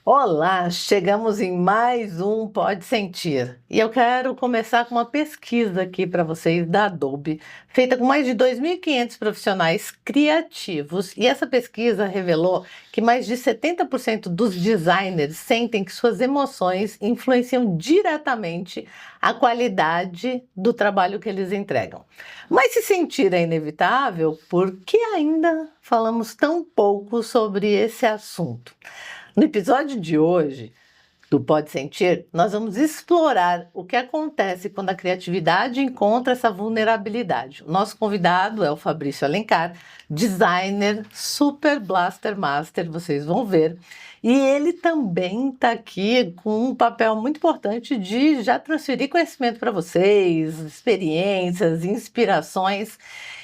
Olá, chegamos em mais um Pode Sentir. E eu quero começar com uma pesquisa aqui para vocês da Adobe, feita com mais de 2.500 profissionais criativos. E essa pesquisa revelou que mais de 70% dos designers sentem que suas emoções influenciam diretamente a qualidade do trabalho que eles entregam. Mas se sentir é inevitável, por que ainda falamos tão pouco sobre esse assunto? No episódio de hoje do Pode Sentir, nós vamos explorar o que acontece quando a criatividade encontra essa vulnerabilidade. O nosso convidado é o Fabrício Alencar, designer, super blaster master, vocês vão ver. E ele também está aqui com um papel muito importante de já transferir conhecimento para vocês, experiências, inspirações.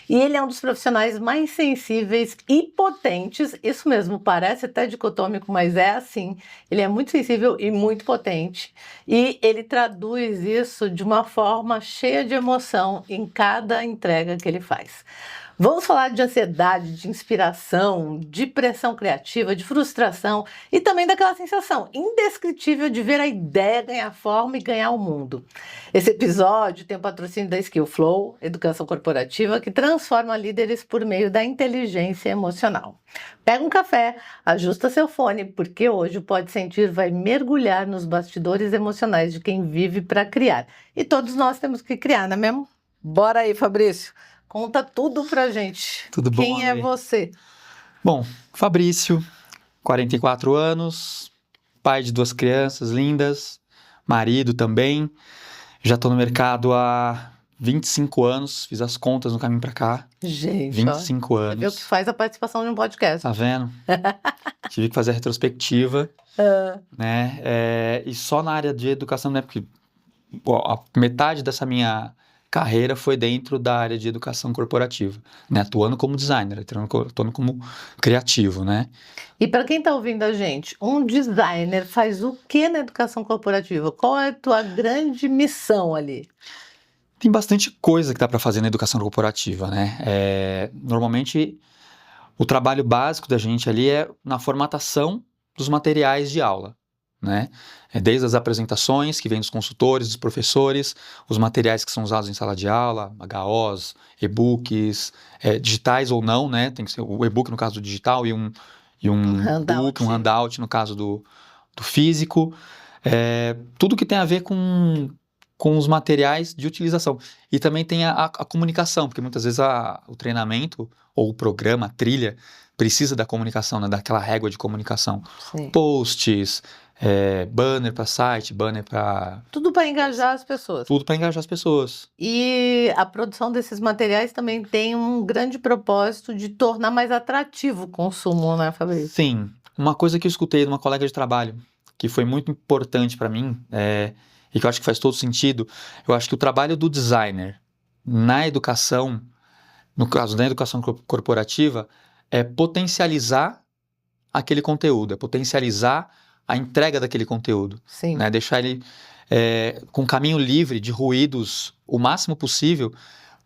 E ele é um dos profissionais mais sensíveis e potentes, isso mesmo, parece até dicotômico, mas é assim. Ele é muito sensível e muito potente, e ele traduz isso de uma forma cheia de emoção em cada entrega que ele faz. Vamos falar de ansiedade, de inspiração, de pressão criativa, de frustração e também daquela sensação indescritível de ver a ideia ganhar forma e ganhar o mundo. Esse episódio tem o patrocínio da Skill Flow, educação corporativa que transforma líderes por meio da inteligência emocional. Pega um café, ajusta seu fone, porque hoje o Pode Sentir vai mergulhar nos bastidores emocionais de quem vive para criar. E todos nós temos que criar, não é mesmo? Bora aí, Fabrício. Conta tudo pra gente. Tudo bom, Quem é Ale? você? Bom, Fabrício, 44 anos, pai de 2 crianças lindas, marido também. Já tô no mercado há 25 anos, fiz as contas no caminho pra cá. Gente, 25 ó, você vê o que anos. faz a participação de um podcast. Tá vendo? Tive que fazer a retrospectiva, né? E só na área de educação, né? Porque a metade dessa minha carreira foi dentro da área de educação corporativa, né? Atuando como designer, atuando como criativo, né? E para quem está ouvindo a gente, um designer faz o que na educação corporativa? Qual é a tua grande missão ali? Tem bastante coisa que dá para fazer na educação corporativa, né? Normalmente, o trabalho básico da gente ali é na formatação dos materiais de aula, né? Desde as apresentações que vêm dos consultores, dos professores, os materiais que são usados em sala de aula, HOs, e-books, digitais ou não, né? Tem que ser o e-book no caso do digital e um book, um handout no caso do físico. Tudo que tem a ver com os materiais de utilização. E também tem a comunicação, porque muitas vezes o treinamento ou o programa, a trilha, precisa da comunicação, né? Daquela régua de comunicação. Sim. Posts, banner para site, banner para... Tudo para engajar as pessoas. Tudo para engajar as pessoas. E a produção desses materiais também tem um grande propósito de tornar mais atrativo o consumo, né, Fabrício? Sim. Uma coisa que eu escutei de uma colega de trabalho, que foi muito importante para mim, e que eu acho que faz todo sentido, eu acho que o trabalho do designer na educação, no caso da educação corporativa, é potencializar aquele conteúdo, é potencializar a entrega daquele conteúdo. Sim. Né? Deixar ele com caminho livre de ruídos o máximo possível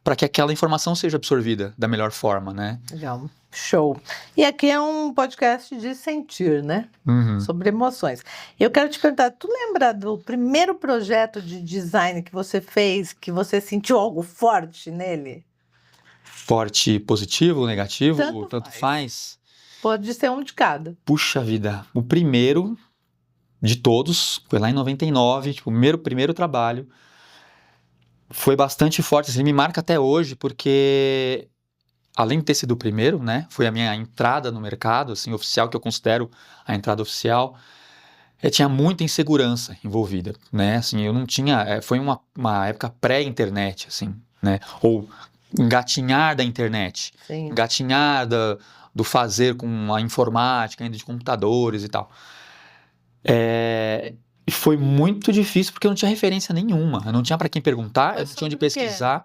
para que aquela informação seja absorvida da melhor forma, né? Legal. Show. E aqui é um podcast de sentir, né? Uhum. Sobre emoções. Eu quero te perguntar, tu lembra do primeiro projeto de design que você fez, que você sentiu algo forte nele? Forte, positivo, negativo, Tanto faz. Pode ser um de cada. Puxa vida, o primeiro de todos, foi lá em 99, tipo, o primeiro trabalho, foi bastante forte, assim, me marca até hoje, porque além de ter sido o primeiro, né, foi a minha entrada no mercado, assim, oficial, que eu considero a entrada oficial, tinha muita insegurança envolvida, né, assim, eu não tinha, foi uma época pré-internet, assim, né, ou engatinhar da internet, Sim. engatinhar do fazer com a informática, ainda de computadores e tal. E foi muito difícil porque eu não tinha referência nenhuma, eu não tinha para quem perguntar, eu não tinha onde pesquisar.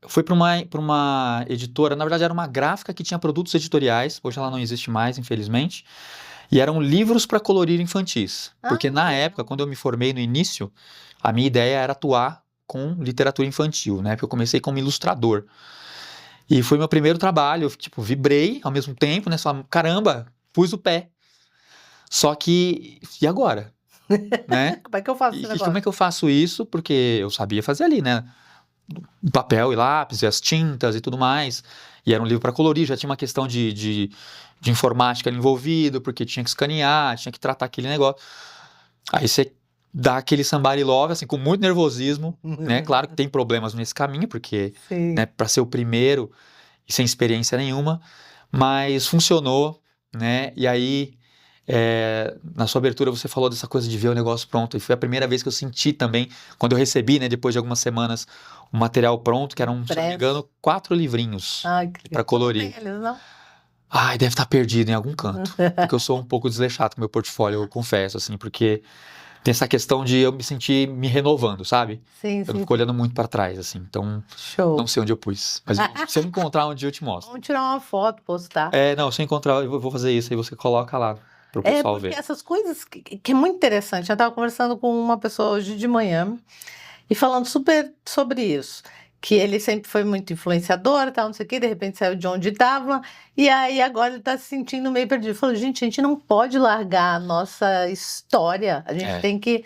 Foi para uma editora, na verdade era uma gráfica que tinha produtos editoriais, hoje ela não existe mais, infelizmente, e eram livros para colorir infantis, porque na época, quando eu me formei no início, a minha ideia era atuar com literatura infantil, né, porque eu comecei como ilustrador, e foi meu primeiro trabalho, eu, tipo, vibrei ao mesmo tempo, né, só, caramba, pus o pé, Só que, e agora? Né? Como é que eu faço esse E como negócio? é que eu faço isso? Porque eu sabia fazer ali, né? Papel e lápis, e as tintas e tudo mais. E era um livro para colorir, já tinha uma questão de informática ali envolvido, porque tinha que escanear, tinha que tratar aquele negócio. Aí você dá aquele somebody love, assim, com muito nervosismo, né? Claro que tem problemas nesse caminho, porque, Sim. né, para ser o primeiro e sem experiência nenhuma, mas funcionou, né? E aí, na sua abertura, você falou dessa coisa de ver o negócio pronto, e foi a primeira vez que eu senti também, quando eu recebi, né, depois de algumas semanas, o material pronto, que eram, se não me Impresso. engano, 4 livrinhos Ai, que para legal. colorir. Não tem eles, não? Ai, deve estar perdido em algum canto, porque eu sou um pouco desleixado com o meu portfólio, eu confesso, assim, porque tem essa questão de eu me sentir me renovando, sabe? Sim, Eu não sim. fico olhando muito para trás, assim, então Show. não sei onde eu pus, mas se eu encontrar um dia eu te mostro. Vamos tirar uma foto, postar. Não, se eu encontrar eu vou fazer isso, aí você coloca lá pro É, pessoal porque ver. essas coisas que é muito interessante. Eu estava conversando com uma pessoa hoje de manhã e falando super sobre isso. Que ele sempre foi muito influenciador, tal, não sei o quê, de repente saiu de onde estava, e aí agora ele está se sentindo meio perdido. Ele falou, gente, a gente não pode largar a nossa história, a gente tem que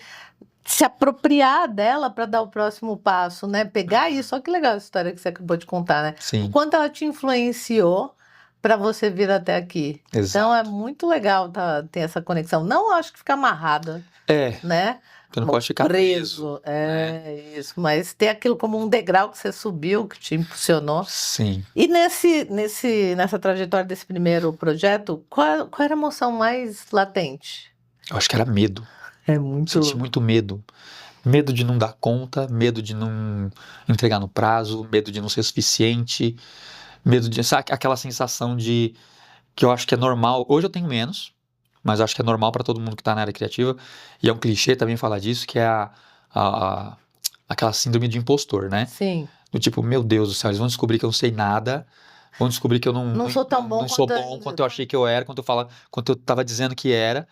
se apropriar dela para dar o próximo passo, né? Pegar isso, olha que legal a história que você acabou de contar, né? O Sim, quanto ela te influenciou para você vir até aqui. Então é exato. muito legal ter essa conexão. Não acho que fica amarrada, né? Você não pode ficar preso. É isso, mas ter aquilo como um degrau que você subiu, que te impulsionou. Sim. E nessa trajetória desse primeiro projeto, qual era a emoção mais latente? Eu acho que era medo. É muito. Senti muito medo. Medo de não dar conta, medo de não entregar no prazo, medo de não ser suficiente, medo de, sabe, aquela sensação de que eu acho que é normal. Hoje eu tenho menos, mas acho que é normal para todo mundo que tá na área criativa. E é um clichê também falar disso, que é aquela síndrome de impostor, né? Sim. Do tipo, meu Deus do céu, eles vão descobrir que eu não sei nada, vão descobrir que eu Não sou tão bom não sou quanto bom quanto eu achei que eu era, quanto eu tava dizendo que era.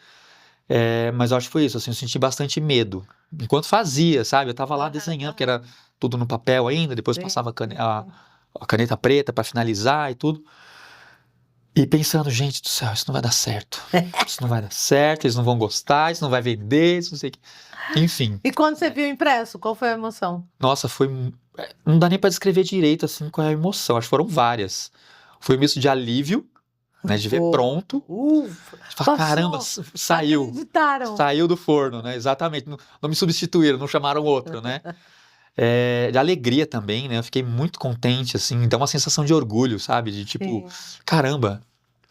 Mas eu acho que foi isso, assim, eu senti bastante medo. Enquanto fazia, sabe? Eu tava lá desenhando, porque era tudo no papel ainda, depois Sim. passava a caneta preta para finalizar e tudo. E pensando, gente do céu, isso não vai dar certo. Isso não vai dar certo, eles não vão gostar, isso não vai vender, isso não sei o que. Enfim, E quando você viu impresso, qual foi a emoção? nossa, não dá nem para descrever direito, assim, qual é a emoção. Acho que foram várias. Foi um misto de alívio, né? De ver Ufa. pronto. Ufa, De falar, caramba, passou, saiu. acreditaram. Saiu do forno, né? Exatamente. Não me substituíram, não chamaram outro, né? De alegria também, né? Eu fiquei muito contente, assim. Dá uma sensação de orgulho, sabe? De tipo, Sim. caramba,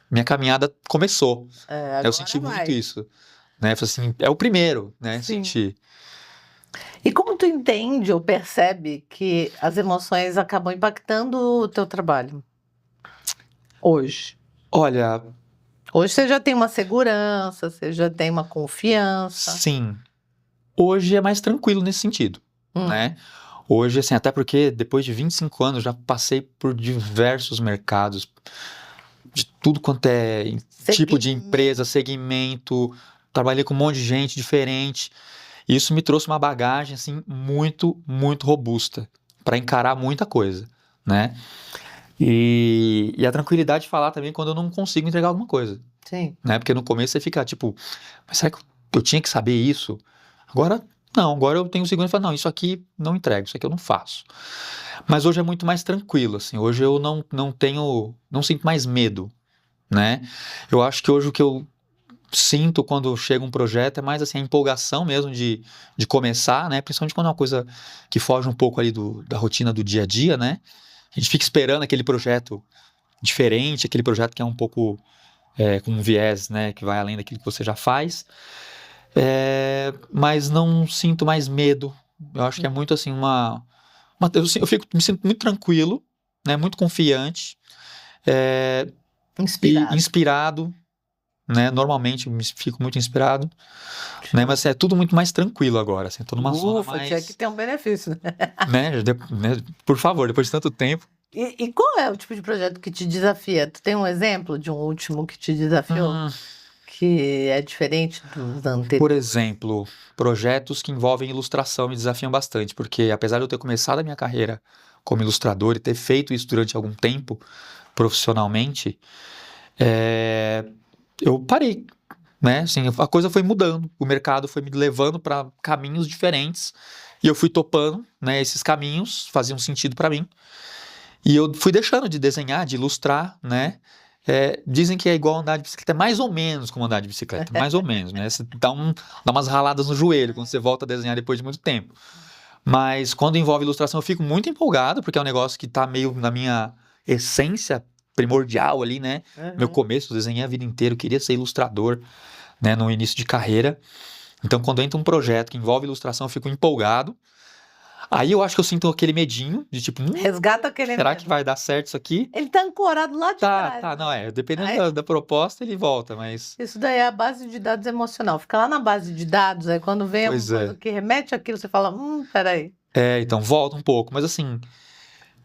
minha caminhada começou. Agora Eu senti vai. muito isso. Né? Falei assim, é o primeiro, né? Sim. Senti. E como tu entende ou percebe que as emoções acabam impactando o teu trabalho? Hoje. Olha, Hoje você já tem uma segurança, você já tem uma confiança. sim. Hoje é mais tranquilo nesse sentido, né? Hoje, assim, até porque depois de 25 anos já passei por diversos mercados, de tudo quanto é tipo de empresa, segmento, trabalhei com um monte de gente diferente. Isso me trouxe uma bagagem, assim, muito, muito robusta para encarar muita coisa, né? E a tranquilidade de falar também quando eu não consigo entregar alguma coisa, Sim. né? Porque no começo você fica tipo, mas será que eu tinha que saber isso? Agora, não, agora eu tenho segurança e falo, não, isso aqui não entrego, isso aqui eu não faço. Mas hoje é muito mais tranquilo, assim, hoje eu não sinto mais medo, né? Eu acho que hoje o que eu sinto quando chega um projeto é mais assim, a empolgação mesmo de começar, né? Principalmente quando é uma coisa que foge um pouco ali da rotina do dia a dia, né? A gente fica esperando aquele projeto diferente, aquele projeto que é um pouco com um viés, né? Que vai além daquilo que você já faz. Mas não sinto mais medo. Eu acho que é muito assim me sinto muito tranquilo, né? Muito confiante, Inspirado. e inspirado, né? Normalmente eu fico muito inspirado, né? Mas é tudo muito mais tranquilo agora, assim, tô numa zona Ufa, mais, tinha que ter um benefício, né? né? Por favor, depois de tanto tempo. E qual é o tipo de projeto que te desafia? Tu tem um exemplo de um último que te desafiou? Que é diferente dos anteriores? Por exemplo, projetos que envolvem ilustração me desafiam bastante, porque apesar de eu ter começado a minha carreira como ilustrador e ter feito isso durante algum tempo profissionalmente, eu parei, né? Assim, a coisa foi mudando, o mercado foi me levando para caminhos diferentes e eu fui topando, né? Esses caminhos faziam sentido para mim e eu fui deixando de desenhar, de ilustrar, né? Dizem que é igual andar de bicicleta, é mais ou menos como andar de bicicleta, mais ou menos, né? Você dá umas raladas no joelho quando você volta a desenhar depois de muito tempo. Mas quando envolve ilustração eu fico muito empolgado, porque é um negócio que tá meio na minha essência primordial ali, né? Meu começo, eu desenhei a vida inteira, eu queria ser ilustrador, né? No início de carreira. Então quando entra um projeto que envolve ilustração eu fico empolgado. Aí eu acho que eu sinto aquele medinho de tipo, Resgata aquele será medo. que vai dar certo isso aqui? Ele tá ancorado lá de trás. Tá, não dependendo Aí- da proposta ele volta, mas... Isso daí é a base de dados emocional. Fica lá na base de dados, aí quando vem alguma Pois coisa é. que remete àquilo, você fala, peraí. Então volta um pouco, mas assim,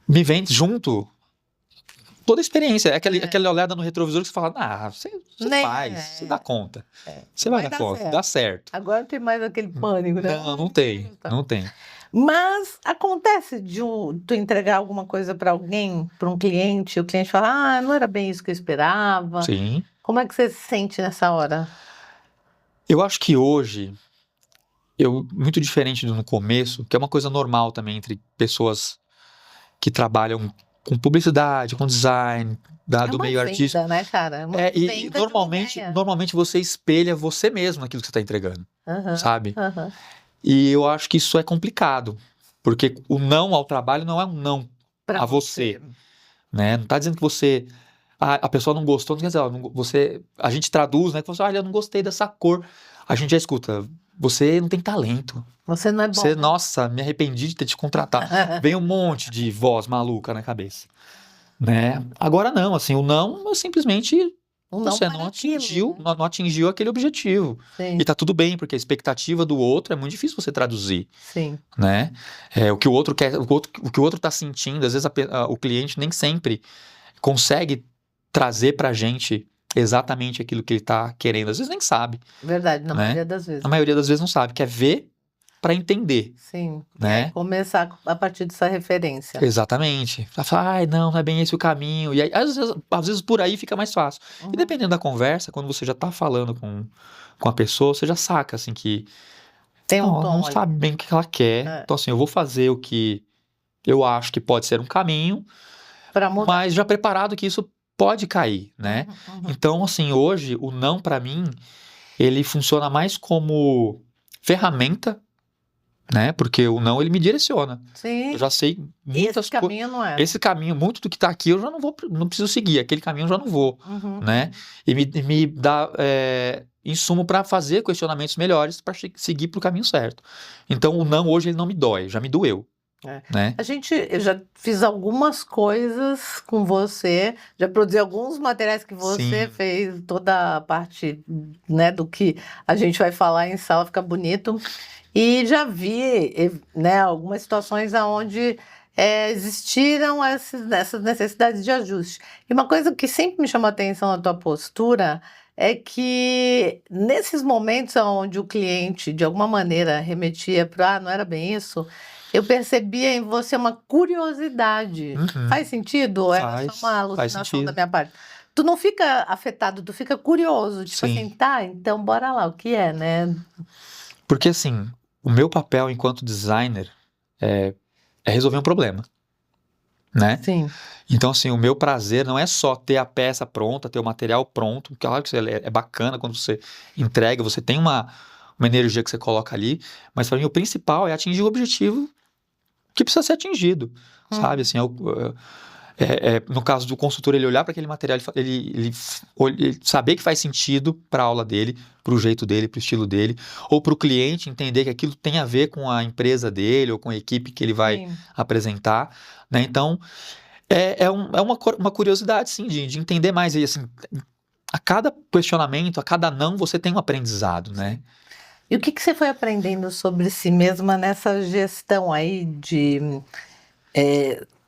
me vem junto toda a experiência. Aquela olhada no retrovisor que você fala, você Nem- faz, você dá conta. É. Você vai Vai dar dar conta, certo. dá certo. Agora não tem mais aquele pânico, né? Não tem, não tem. Mas acontece de tu entregar alguma coisa para alguém, para um cliente, e o cliente fala, não era bem isso que eu esperava. Sim. Como é que você se sente nessa hora? Eu acho que hoje, muito diferente do no começo, que é uma coisa normal também entre pessoas que trabalham com publicidade, com design, É do uma meio artístico. venda, né, cara? É uma E venda de uma ideia. normalmente você espelha você mesmo naquilo que você está entregando, Aham, sabe? aham. E eu acho que isso é complicado, porque o não ao trabalho não é um não Pra a você, né? Não está dizendo que você... a pessoa não gostou, não quer dizer, a gente traduz, né? Que você, olha, eu não gostei dessa cor. A gente já escuta, você não tem talento. Você não é bom. Você, nossa, me arrependi de ter te contratado. Vem um monte de voz maluca na cabeça, né? Agora não, assim, o não é simplesmente você não atingiu, né? não atingiu aquele objetivo. Sim, E tá tudo bem, porque a expectativa do outro é muito difícil você traduzir, sim. né? O que o outro quer, o que o outro tá sentindo, às vezes o cliente nem sempre consegue trazer pra gente exatamente aquilo que ele tá querendo. Às vezes nem sabe, Verdade, na né? maioria das vezes. A maioria das vezes não sabe, quer ver pra entender, Sim. né? Começar a partir dessa referência. Exatamente. Ela fala, não é bem esse o caminho. E aí, às vezes por aí fica mais fácil. Uhum. E dependendo da conversa, quando você já tá falando com a pessoa, você já saca, assim, que Tem um ela tom não ali. sabe bem o que ela quer. É. Então, assim, eu vou fazer o que eu acho que pode ser um caminho, Pra mudar. mas já preparado que isso pode cair, né? Uhum. Então, assim, hoje, o não pra mim, ele funciona mais como ferramenta, né? Porque o não, ele me direciona. Sim. Eu já sei muitas Esse caminho não é. Esse caminho, muito do que tá aqui, eu já não preciso seguir. Aquele caminho eu já não vou, Uhum. né? E me dá insumo para fazer questionamentos melhores para seguir pro caminho certo. Então, o não hoje, ele não me dói, já me doeu, né? Eu já fiz algumas coisas com você, já produzi alguns materiais que você Sim. fez, toda a parte, né, do que a gente vai falar em sala, fica bonito. E já vi, né, algumas situações onde existiram essas necessidades de ajuste. E uma coisa que sempre me chamou a atenção na tua postura é que nesses momentos onde o cliente, de alguma maneira, remetia para, não era bem isso, eu percebia em você uma curiosidade. Uhum. Faz sentido? Ou era só Faz uma alucinação sentido. da minha parte? Tu não fica afetado, tu fica curioso, tipo Sim. assim, tá, então bora lá, o que é, né? Porque, assim, o meu papel enquanto designer é resolver um problema, né? Sim. Então, assim, o meu prazer não é só ter a peça pronta, ter o material pronto. Claro que é bacana quando você entrega, você tem uma energia que você coloca ali, mas para mim o principal é atingir o objetivo que precisa ser atingido, sabe? Assim, no caso do consultor, ele olhar para aquele material, ele saber que faz sentido para a aula dele, para o jeito dele, para o estilo dele, ou para o cliente entender que aquilo tem a ver com a empresa dele ou com a equipe que ele vai Sim. apresentar, né? Então, uma curiosidade, sim, de entender mais. E, assim, a cada questionamento, a cada não, você tem um aprendizado, né? E o que você foi aprendendo sobre si mesma nessa gestão aí de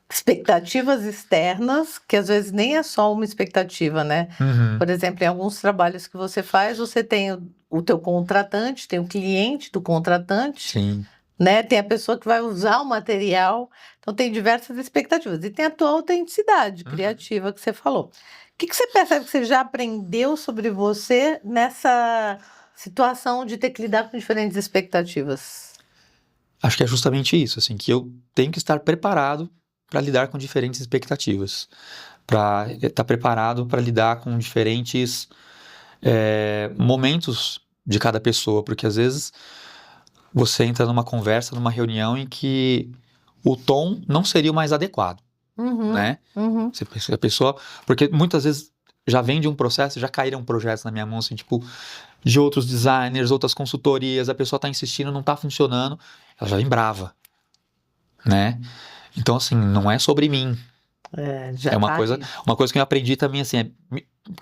expectativas externas, que às vezes nem é só uma expectativa, né? Uhum. Por exemplo, em alguns trabalhos que você faz, você tem o teu contratante, tem o cliente do contratante, Sim. né? Tem a pessoa que vai usar o material, então tem diversas expectativas. E tem a tua autenticidade criativa que você falou. que você percebe que você já aprendeu sobre você nessa situação de ter que lidar com diferentes expectativas? Acho que é justamente isso, assim, que eu tenho que estar preparado para lidar com diferentes expectativas, para estar preparado para lidar com diferentes momentos de cada pessoa, porque às vezes você entra numa conversa, numa reunião em que o tom não seria o mais adequado, né? A pessoa, porque muitas vezes já vem de um processo, já caíram projetos na minha mão, assim, tipo, de outros designers, outras consultorias, a pessoa tá insistindo, não tá funcionando, ela já vem brava, né? Então, assim, não é sobre mim. Já É uma tá coisa, ali. uma coisa que eu aprendi também, assim, é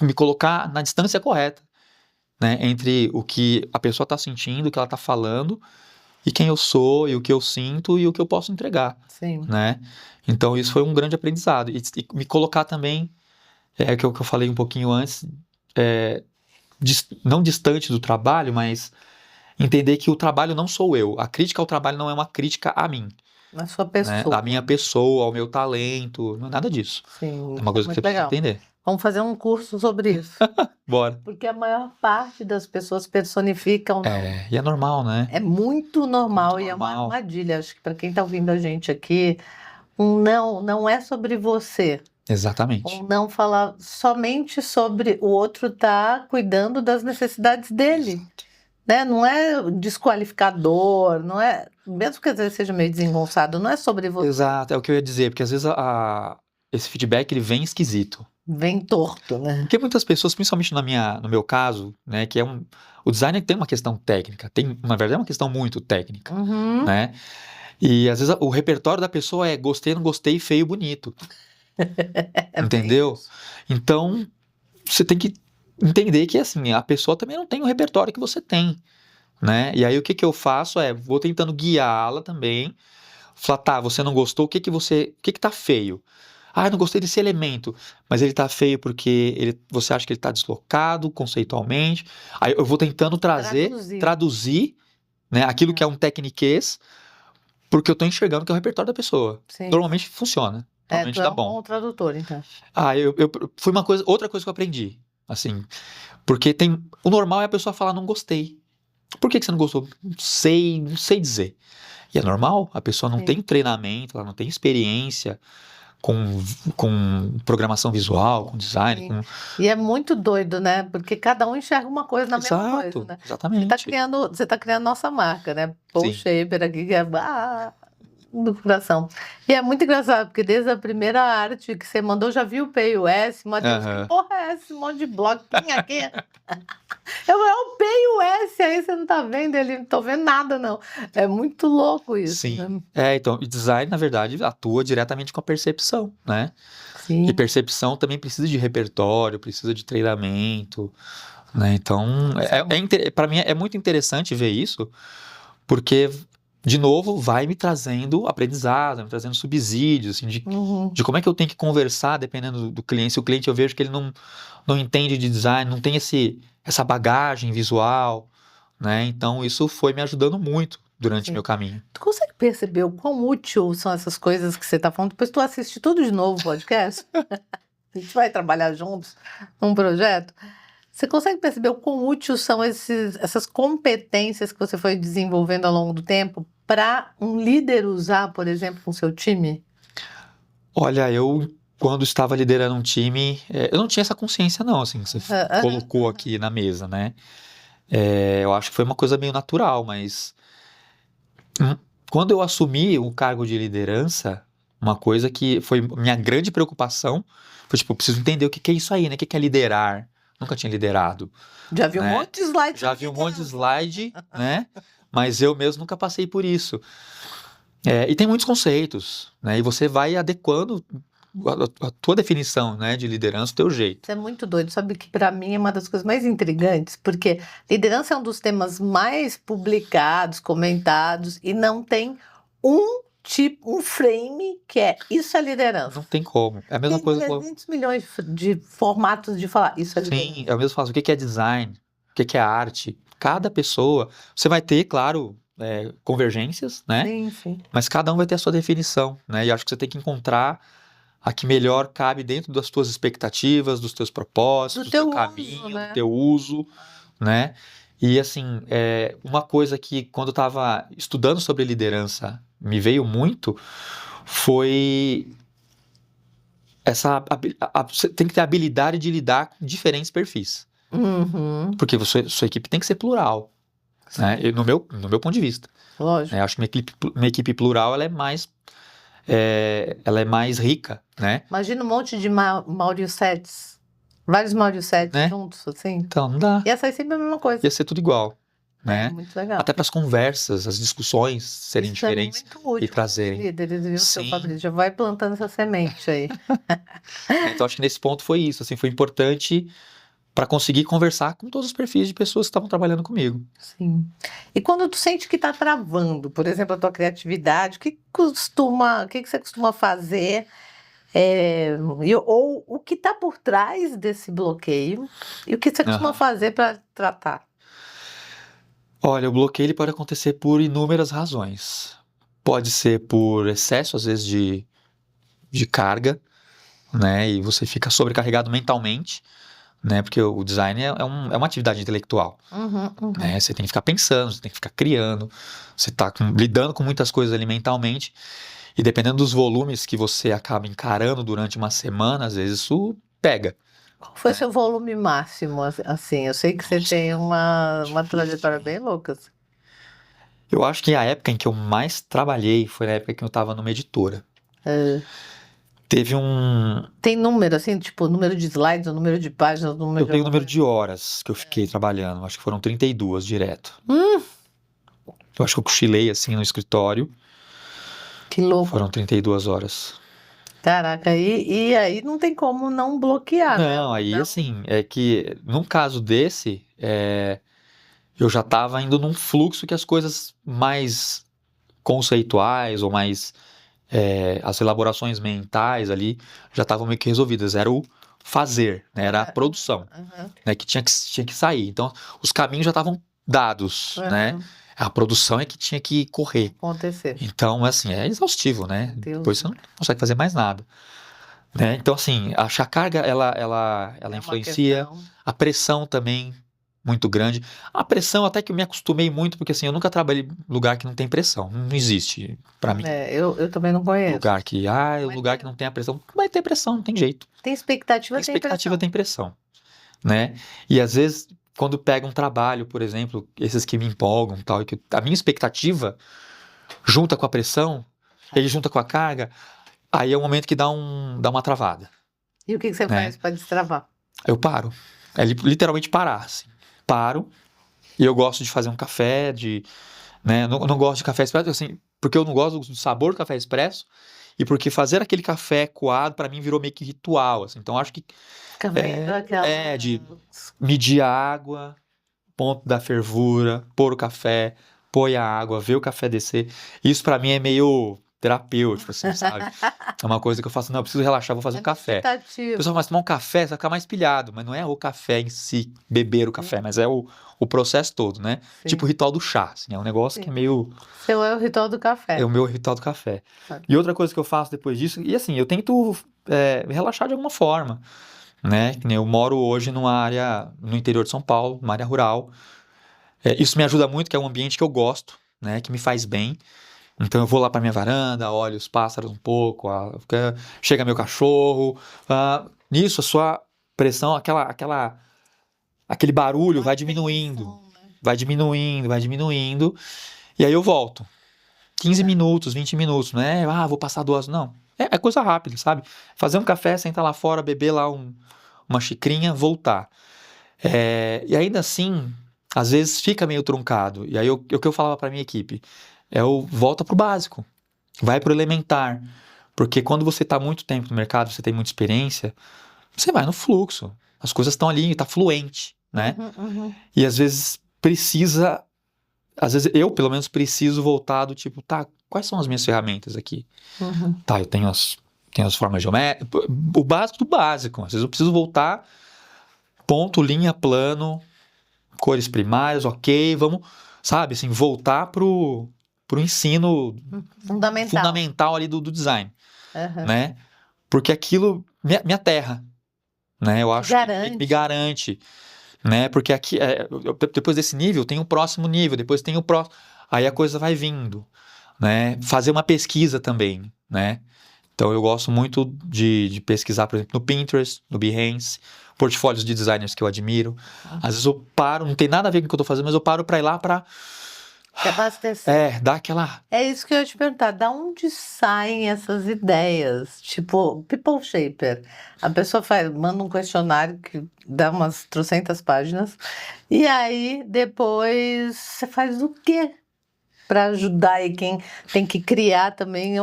me colocar na distância correta, né? Entre o que a pessoa tá sentindo, o que ela tá falando, e quem eu sou, e o que eu sinto, e o que eu posso entregar, Sim. né? Então, isso foi um grande aprendizado. E me colocar também, que é o que eu falei um pouquinho antes, não distante do trabalho, mas entender que o trabalho não sou eu. A crítica ao trabalho não é uma crítica a mim, Na sua né? pessoa. A minha pessoa, ao meu talento, não é nada disso. Sim, É uma coisa que você muito precisa legal. entender. Vamos fazer um curso sobre isso. Bora. Porque a maior parte das pessoas personificam, não. E é normal, né? É muito normal Muito e é uma normal. armadilha. Acho que para quem está ouvindo a gente aqui, um não é sobre você. Exatamente. Não falar somente sobre o outro tá cuidando das necessidades dele, né? Não é desqualificador, não é, mesmo que às vezes seja meio desengonçado, não é sobre você. Exato, é o que eu ia dizer, porque às vezes esse feedback ele vem esquisito. Vem torto, né? Porque muitas pessoas, principalmente no meu caso, né, que o design tem uma questão técnica, na verdade é uma questão muito técnica, né? E às vezes o repertório da pessoa é gostei, não gostei, feio, bonito. Entendeu? Bem isso. Então, você tem que entender que assim, a pessoa também não tem o repertório que você tem, né? E aí o que que eu faço vou tentando guiá-la também. Falar, tá, você não gostou, o que que tá feio? Ah, eu não gostei desse elemento, mas ele tá feio porque você acha que ele tá deslocado conceitualmente. Aí eu vou tentando traduzir, né, aquilo que é um tecniquez, porque eu tô enxergando que é o repertório da pessoa. Sim. Normalmente funciona, normalmente Tu é dá um bom. bom tradutor, então. Foi outra coisa que eu aprendi, assim, porque o normal é a pessoa falar não gostei. Por que você não gostou? Não sei dizer. E é normal, a pessoa não Sim. tem treinamento, ela não tem experiência com programação visual, com design. Sim. E é muito doido, né? Porque cada um enxerga uma coisa na mesma coisa, Exato, né? exatamente. Você tá criando nossa marca, né? Paul Sim. Shaper aqui, que é do coração. E é muito engraçado, porque desde a primeira arte que você mandou, eu já vi o PUS, Matheus, que porra é esse monte de bloquinho aqui? É o PUS, aí você não tá vendo ele, não tô vendo nada, não. É muito louco isso. Sim. Né? Então, o design, na verdade, atua diretamente com a percepção, né? Sim. E percepção também precisa de repertório, precisa de treinamento, né? Então, para mim é muito interessante ver isso, porque, de novo, vai me trazendo aprendizado, vai me trazendo subsídios, assim, de como é que eu tenho que conversar dependendo do cliente. Se o cliente eu vejo que ele não entende de design, não tem essa bagagem visual, né? Então, isso foi me ajudando muito durante meu caminho. Tu consegue perceber o quão útil são essas coisas que você tá falando? Depois tu assiste tudo de novo o podcast. A gente vai trabalhar juntos num projeto. Você consegue perceber o quão útil são essas competências que você foi desenvolvendo ao longo do tempo para um líder usar, por exemplo, com seu time? Olha, quando estava liderando um time, eu não tinha essa consciência não, assim, que você colocou aqui na mesa, né? Eu acho que foi uma coisa meio natural, mas quando eu assumi o cargo de liderança, uma coisa que foi minha grande preocupação foi, tipo, eu preciso entender o que é isso aí, né? O que é liderar? Nunca tinha liderado. Já vi um monte de slide. Já vi um monte de slide, né? Mas eu mesmo nunca passei por isso. E tem muitos conceitos, né? E você vai adequando a tua definição, né, de liderança, o teu jeito. Isso é muito doido, sabe que para mim é uma das coisas mais intrigantes, porque liderança é um dos temas mais publicados, comentados, e não tem um frame que isso é liderança. Não tem como. É a mesma coisa. Tem 300 milhões de formatos de falar isso é liderança. Sim, é o mesmo faço. O que é design? O que é arte? Cada pessoa, você vai ter, claro, convergências, né? Sim, sim. Mas cada um vai ter a sua definição, né? E acho que você tem que encontrar a que melhor cabe dentro das tuas expectativas, dos teus propósitos, Do do teu teu uso, caminho, né? do teu uso, né? E assim, uma coisa que quando eu estava estudando sobre liderança me veio muito foi você tem que ter a habilidade de lidar com diferentes perfis. Uhum, Porque sua equipe tem que ser plural, né? No meu ponto de vista. lógico. Acho que uma equipe plural ela é mais rica, né? Imagina um monte de Mauricietes, vários Mauricietes Né? juntos, assim. Então, não dá. Ia sair sempre a mesma coisa. Ia ser tudo igual, né? Muito legal. Até para as conversas, as discussões serem Isso é diferentes muito e útil para os trazerem. líderes, viu, seu Sim. Fabrício? Já vai plantando essa semente aí. Então, acho que nesse ponto foi isso, assim, foi importante para conseguir conversar com todos os perfis de pessoas que estavam trabalhando comigo. Sim. E quando tu sente que está travando, por exemplo, a tua criatividade, o que você costuma fazer? Ou o que está por trás desse bloqueio? E o que você costuma Aham. fazer para tratar? Olha, o bloqueio ele pode acontecer por inúmeras razões. Pode ser por excesso, às vezes, de carga, né? E você fica sobrecarregado mentalmente, né? Porque o design é uma atividade intelectual, Uhum. né? Você tem que ficar pensando, você tem que ficar criando, você está lidando com muitas coisas ali mentalmente, e dependendo dos volumes que você acaba encarando durante uma semana, às vezes isso pega. Qual foi seu volume máximo, assim? Eu sei que você tem uma trajetória bem louca, assim. Eu acho que a época em que eu mais trabalhei foi na época que eu estava numa editora. É. Teve um. Tem número, assim, tipo, número de slides, o número de páginas, o número Eu de tenho o alguma número coisa? de horas que eu fiquei trabalhando, acho que foram 32 direto. Hum, Eu acho que eu cochilei assim no escritório, que louco. foram 32 horas. Caraca, e aí não tem como não bloquear, né? Não, aí Não. assim, é que num caso desse, eu já estava indo num fluxo que as coisas mais conceituais ou mais as elaborações mentais ali já estavam meio que resolvidas. Era o fazer, né? Era a produção, Uhum, né? Que tinha que sair. Então, os caminhos já estavam dados, né? uhum. A produção é que tinha que correr. Acontecer. Então, assim, é exaustivo, né? Deus. Depois você não consegue fazer mais nada, né? Então, assim, a carga, ela É uma influencia. questão. A pressão também, muito grande. A pressão até que eu me acostumei muito, porque assim, eu nunca trabalhei em lugar que não tem pressão. Não existe, pra mim, Eu também não conheço. lugar que, é um Mas lugar que não tem a pressão. Vai ter pressão, não tem jeito. tem expectativa, Tem tem expectativa, pressão. tem pressão, né? E às vezes, quando pega um trabalho, por exemplo, esses que me empolgam, tal, e que a minha expectativa junta com a pressão, ele junta com a carga, aí é o momento que dá uma travada, E o que você né? faz para destravar? Eu paro. É literalmente parar, assim. Paro, e eu gosto de fazer um café, né? Eu não gosto de café expresso, assim, porque eu não gosto do sabor do café expresso, e porque fazer aquele café coado, pra mim, virou meio que ritual, assim. Então, acho que Fica vendo aquela. de medir a água, ponto da fervura, pôr o café, põe a água, ver o café descer. Isso pra mim é meio terapêutico, assim, sabe? É uma coisa que eu faço, não, eu preciso relaxar, vou fazer um café. O pessoal vai tomar um café, você vai ficar mais pilhado, mas não é o café em si, beber o café, mas é o processo todo, né? Sim. Tipo o ritual do chá, assim, é um negócio que é meio... Seu é o ritual do café. É o meu ritual do café. Sabe? E outra coisa que eu faço depois disso, e assim, eu tento relaxar de alguma forma, né? Que nem eu moro hoje numa área, no interior de São Paulo, uma área rural. Isso me ajuda muito, que é um ambiente que eu gosto, né? Que me faz bem. Então eu vou lá para minha varanda, olho os pássaros um pouco, chega meu cachorro. Nisso a sua pressão, aquele barulho vai diminuindo, vai diminuindo, vai diminuindo. E aí eu volto. 15 minutos, 20 minutos, não é? Vou passar 2 não. É coisa rápida, sabe? Fazer um café, sentar lá fora, beber lá uma xicrinha, voltar. E ainda assim, às vezes fica meio truncado. E aí o que eu falava para minha equipe volta pro básico, vai pro elementar. Porque quando você tá muito tempo no mercado, você tem muita experiência, você vai no fluxo. As coisas estão ali, tá fluente, né? Uhum. E às vezes eu pelo menos preciso voltar do tipo, tá, quais são as minhas ferramentas aqui? Uhum. Tá, eu tenho as formas geométricas, o básico do básico. Às vezes eu preciso voltar, ponto, linha, plano, cores primárias, ok, vamos, sabe, assim, voltar pro ensino Fundamental. fundamental ali do design, Uhum. né? porque aquilo me aterra, né? Eu acho que Garante. me garante, né? Porque aqui, depois desse nível, tem o próximo nível, depois tem o próximo. Aí a coisa vai vindo, né? Fazer uma pesquisa também, né? Então eu gosto muito de pesquisar, por exemplo, no Pinterest, no Behance, portfólios de designers que eu admiro. Às vezes eu paro, não tem nada a ver com o que eu tô fazendo, mas eu paro para ir lá para Se abastecer. dar aquela. É isso que eu ia te perguntar. Da onde saem essas ideias? Tipo, People Shaper. A pessoa manda um questionário que dá umas trocentas páginas. E aí, depois, você faz o quê para ajudar aí quem tem que criar também?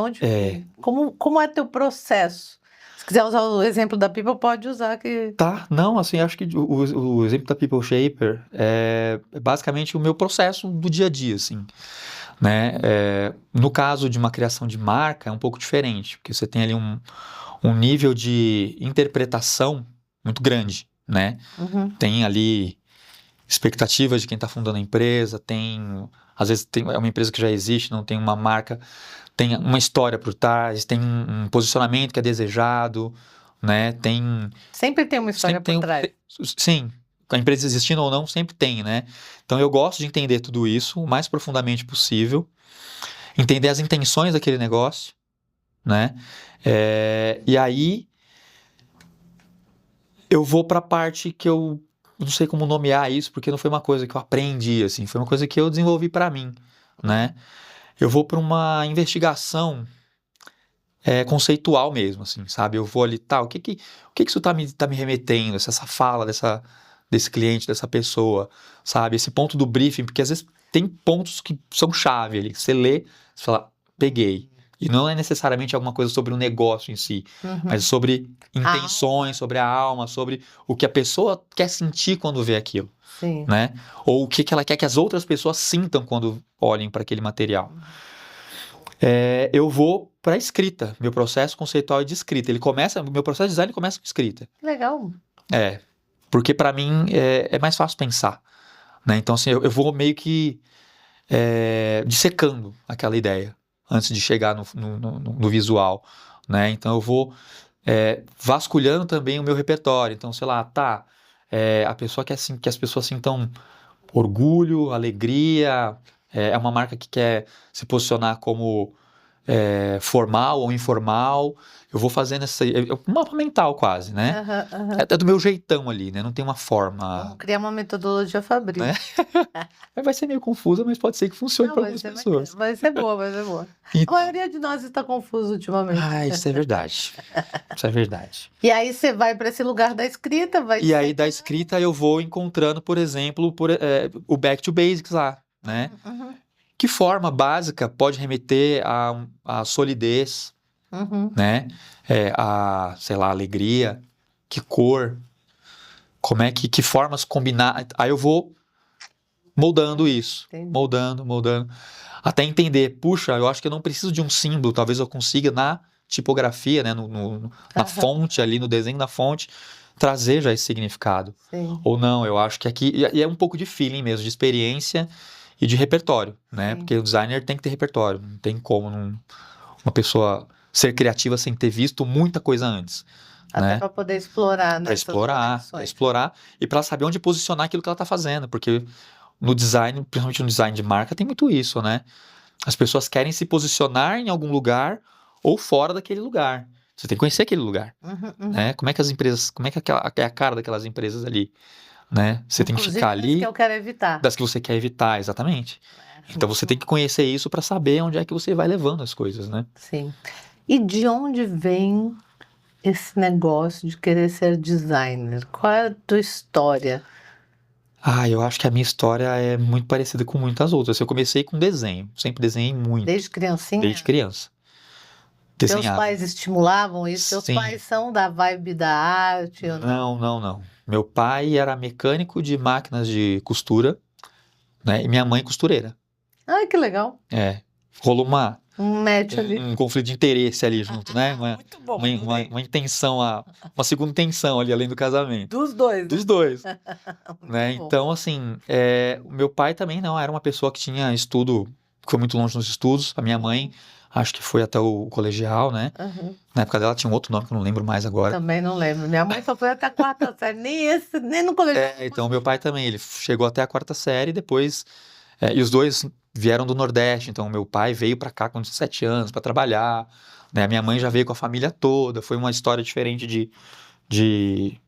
Como é teu processo? Se quiser usar o exemplo da People, pode usar que... Tá, não, assim, acho que o exemplo da People Shaper é basicamente o meu processo do dia a dia, assim, né? No caso de uma criação de marca, é um pouco diferente, porque você tem ali um nível de interpretação muito grande, né? Uhum. Tem ali expectativas de quem está fundando a empresa, às vezes é uma empresa que já existe, não tem uma marca, tem uma história por trás, tem um posicionamento que é desejado, né? Sempre tem uma história Sempre tem por trás. sim, a empresa existindo ou não, sempre tem, né? Então eu gosto de entender tudo isso o mais profundamente possível, entender as intenções daquele negócio, né? E aí eu vou para a parte que eu não sei como nomear isso, porque não foi uma coisa que eu aprendi, assim, foi uma coisa que eu desenvolvi para mim, né? Eu vou para uma investigação conceitual mesmo, assim, sabe? Eu vou ali, tá, o que isso tá me remetendo, essa fala desse cliente, dessa pessoa, sabe? Esse ponto do briefing, porque às vezes tem pontos que são chave ali, você lê, você fala, peguei. E não é necessariamente alguma coisa sobre o negócio em si, mas sobre intenções, sobre a alma, sobre o que a pessoa quer sentir quando vê aquilo, Sim. né? Ou o que ela quer que as outras pessoas sintam quando olhem para aquele material. Eu vou para a escrita, meu processo conceitual é de escrita. Meu processo de design começa com escrita. Legal. Porque para mim é mais fácil pensar, né? Então assim, eu vou meio que dissecando aquela ideia antes de chegar no visual, né? Então eu vou vasculhando também o meu repertório. Então, sei lá, a pessoa quer que as pessoas sintam orgulho, alegria, é uma marca que quer se posicionar como formal ou informal. Eu vou fazendo um mapa mental quase, né? É do meu jeitão ali, né? Não tem uma forma. Vamos criar uma metodologia Fabrício. Né? Vai ser meio confusa, mas pode ser que funcione para algumas pessoas. Vai ser boa, vai ser boa. A maioria de nós está confuso ultimamente. Isso é verdade. Isso é verdade. E aí você vai para esse lugar da escrita, E aí da escrita eu vou encontrando, por exemplo, o Back to Basics lá, né? Que forma básica pode remeter à solidez, né? Sei lá, alegria, que cor, como é que formas combinar. Aí eu vou moldando isso, moldando, até entender, puxa, eu acho que eu não preciso de um símbolo, talvez eu consiga na tipografia, né? Na fonte ali, no desenho da fonte, trazer já esse significado. Sim. Ou não, eu acho que aqui, e é um pouco de feeling mesmo, de experiência e de repertório, né? Sim. Porque o designer tem que ter repertório, não tem como uma pessoa ser criativa sem ter visto muita coisa antes. Até né? para poder explorar, né? Para explorar e para saber onde posicionar aquilo que ela está fazendo, porque no design, principalmente no design de marca, tem muito isso, né? As pessoas querem se posicionar em algum lugar ou fora daquele lugar. Você tem que conhecer aquele lugar, né? Como é que as empresas, como é que é a cara daquelas empresas ali, né? Você tem que ficar ali. Das que eu quero evitar. Das que você quer evitar, exatamente. Então você tem que conhecer isso para saber onde é que você vai levando as coisas, né? Sim. E de onde vem esse negócio de querer ser designer? Qual é a tua história? Eu acho que a minha história é muito parecida com muitas outras. Eu comecei com desenho, sempre desenhei muito. Desde criancinha? Desde criança. Teus pais estimulavam isso? Sim. Teus pais são da vibe da arte? Ou não? Não. Meu pai era mecânico de máquinas de costura, né? E minha mãe costureira. Ai, que legal. Rolou um match ali. Um conflito de interesse ali junto, né? Muito bom. Uma intenção, uma segunda intenção ali, além do casamento. Dos dois. Dos dois. Muito né? bom. Então, assim, o meu pai também não era uma pessoa que tinha estudo, ficou muito longe nos estudos. A minha mãe, acho que foi até o colegial, né? Aham. Na época dela tinha um outro nome que eu não lembro mais agora. Também não lembro. Minha mãe só foi até a quarta série, nem no colegial. Então meu pai também, ele chegou até a quarta série, depois... e os dois vieram do Nordeste, então meu pai veio pra cá com 17 anos pra trabalhar, né? A minha mãe já veio com a família toda, foi uma história diferente de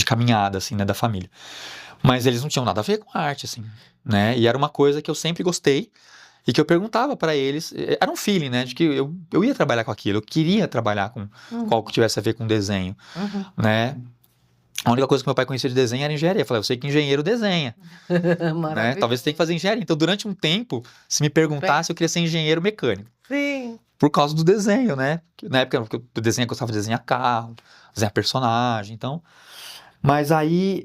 caminhada, assim, né, da família. Mas eles não tinham nada a ver com a arte, assim, né? E era uma coisa que eu sempre gostei e que eu perguntava pra eles. Era um feeling, né? De que eu ia trabalhar com aquilo, eu queria trabalhar com algo que tivesse a ver com desenho, Uhum. né? A única coisa que meu pai conhecia de desenho era engenharia. Eu falei, eu sei que engenheiro desenha, né? Maravilhoso. Talvez você tenha que fazer engenharia. Então, durante um tempo, se me perguntasse, eu queria ser engenheiro mecânico. Sim. Por causa do desenho, né? Na época eu desenho, eu gostava de desenhar carro, desenhar personagem, então... Mas aí,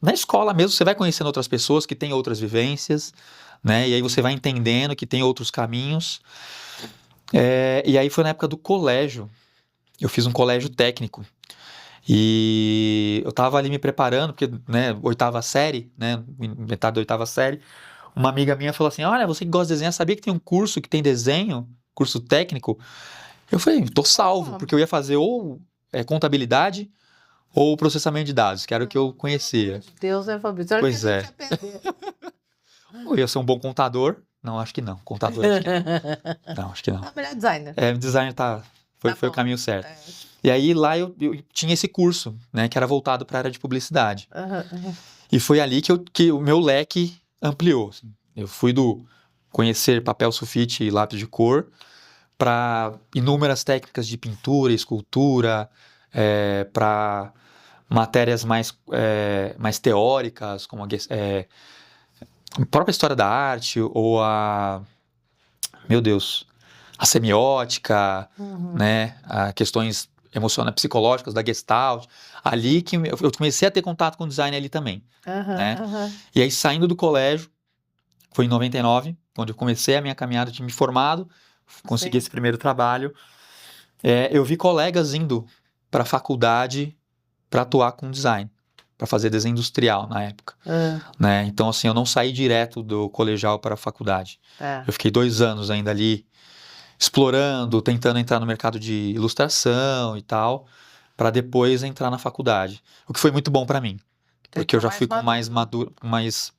na escola mesmo, você vai conhecendo outras pessoas que têm outras vivências, né? E aí você vai entendendo que tem outros caminhos. E aí foi na época do colégio. Eu fiz um colégio técnico. E eu tava ali me preparando, porque, né, oitava série, né? Metade da oitava série. Uma amiga minha falou assim, olha, você que gosta de desenhar, sabia que tem um curso que tem desenho? Curso técnico? Eu falei, tô salvo, porque eu ia fazer ou contabilidade ou processamento de dados, que era o que eu conhecia. Deus é Fabrício. Olha Pois que a é. gente ia perder. Ou eu ia ser um bom contador? Não, acho que não. Contador, acho que não. Não, acho que não. Ah, melhor designer. Design foi Tá o bom. caminho certo. É. E aí lá eu tinha esse curso, né, que era voltado para a área de publicidade. Aham, aham. E foi ali que o meu leque ampliou, assim. Eu fui do conhecer papel sulfite e lápis de cor para inúmeras técnicas de pintura, escultura, para matérias mais teóricas, como a própria história da arte ou meu Deus, a semiótica, Uhum. né, a questões emocionais, psicológicas da Gestalt. Ali que eu comecei a ter contato com o design ali também, Aham, né? aham. E aí saindo do colégio, foi em 99, quando eu comecei a minha caminhada, tinha me formado, consegui Sim. esse primeiro trabalho. Eu vi colegas indo para a faculdade para atuar com design, para fazer desenho industrial na época, Ah, né? Então, assim, eu não saí direto do colegial para a faculdade. tá. Eu fiquei 2 anos ainda ali, explorando, tentando entrar no mercado de ilustração e tal, para depois entrar na faculdade. O que foi muito bom para mim, Você porque eu tá já fui com mais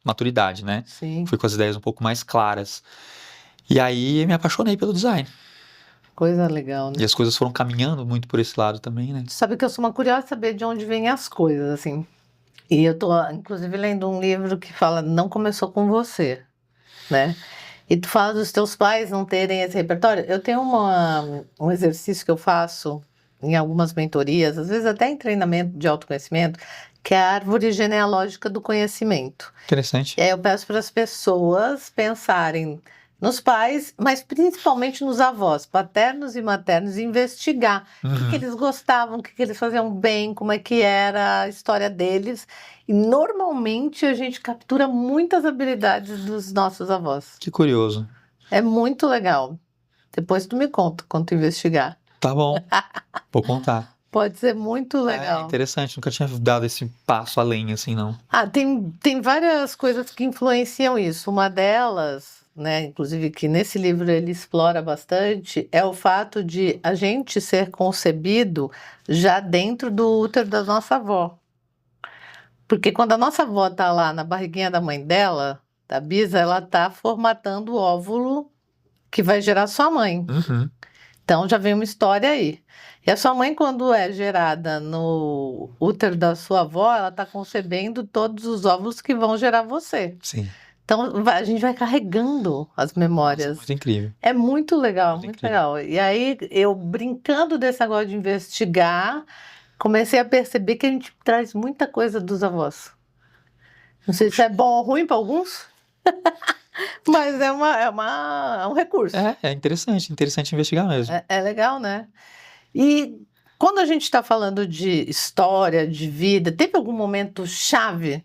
maturidade, né? Sim, Fui com as ideias um pouco mais claras. E aí me apaixonei pelo design. coisa legal, E né? as coisas foram caminhando muito por esse lado também, né? Sabe que eu sou uma curiosa de saber de onde vêm as coisas, assim. E eu tô, inclusive, lendo um livro que fala Não Começou com Você, né? E tu fala dos teus pais não terem esse repertório. Eu tenho um exercício que eu faço em algumas mentorias, às vezes até em treinamento de autoconhecimento, que é a árvore genealógica do conhecimento. Interessante. E aí eu peço para as pessoas pensarem nos pais, mas principalmente nos avós, paternos e maternos, e investigar o que Uhum. eles gostavam, o que eles faziam bem, como é que era a história deles. E normalmente a gente captura muitas habilidades dos nossos avós. Que curioso. É muito legal. Depois tu me conta quando tu investigar. Tá bom, vou contar. Pode ser muito legal. Interessante, nunca tinha dado esse passo além, assim, não. Tem várias coisas que influenciam isso. Uma delas, né, inclusive que nesse livro ele explora bastante, é o fato de a gente ser concebido já dentro do útero da nossa avó. Porque quando a nossa avó tá lá na barriguinha da mãe dela, da bisa, ela tá formatando o óvulo que vai gerar sua mãe. Uhum. Então já vem uma história aí. E a sua mãe, quando é gerada no útero da sua avó, ela está concebendo todos os óvulos que vão gerar você. Sim. Então a gente vai carregando as Nossa, memórias. muito incrível. É muito legal, Muito muito incrível. legal. E aí eu brincando desse negócio de investigar, comecei a perceber que a gente traz muita coisa dos avós. Não sei se é bom ou ruim para alguns, mas é um recurso. É interessante investigar mesmo. É legal, né? E quando a gente está falando de história, de vida, teve algum momento chave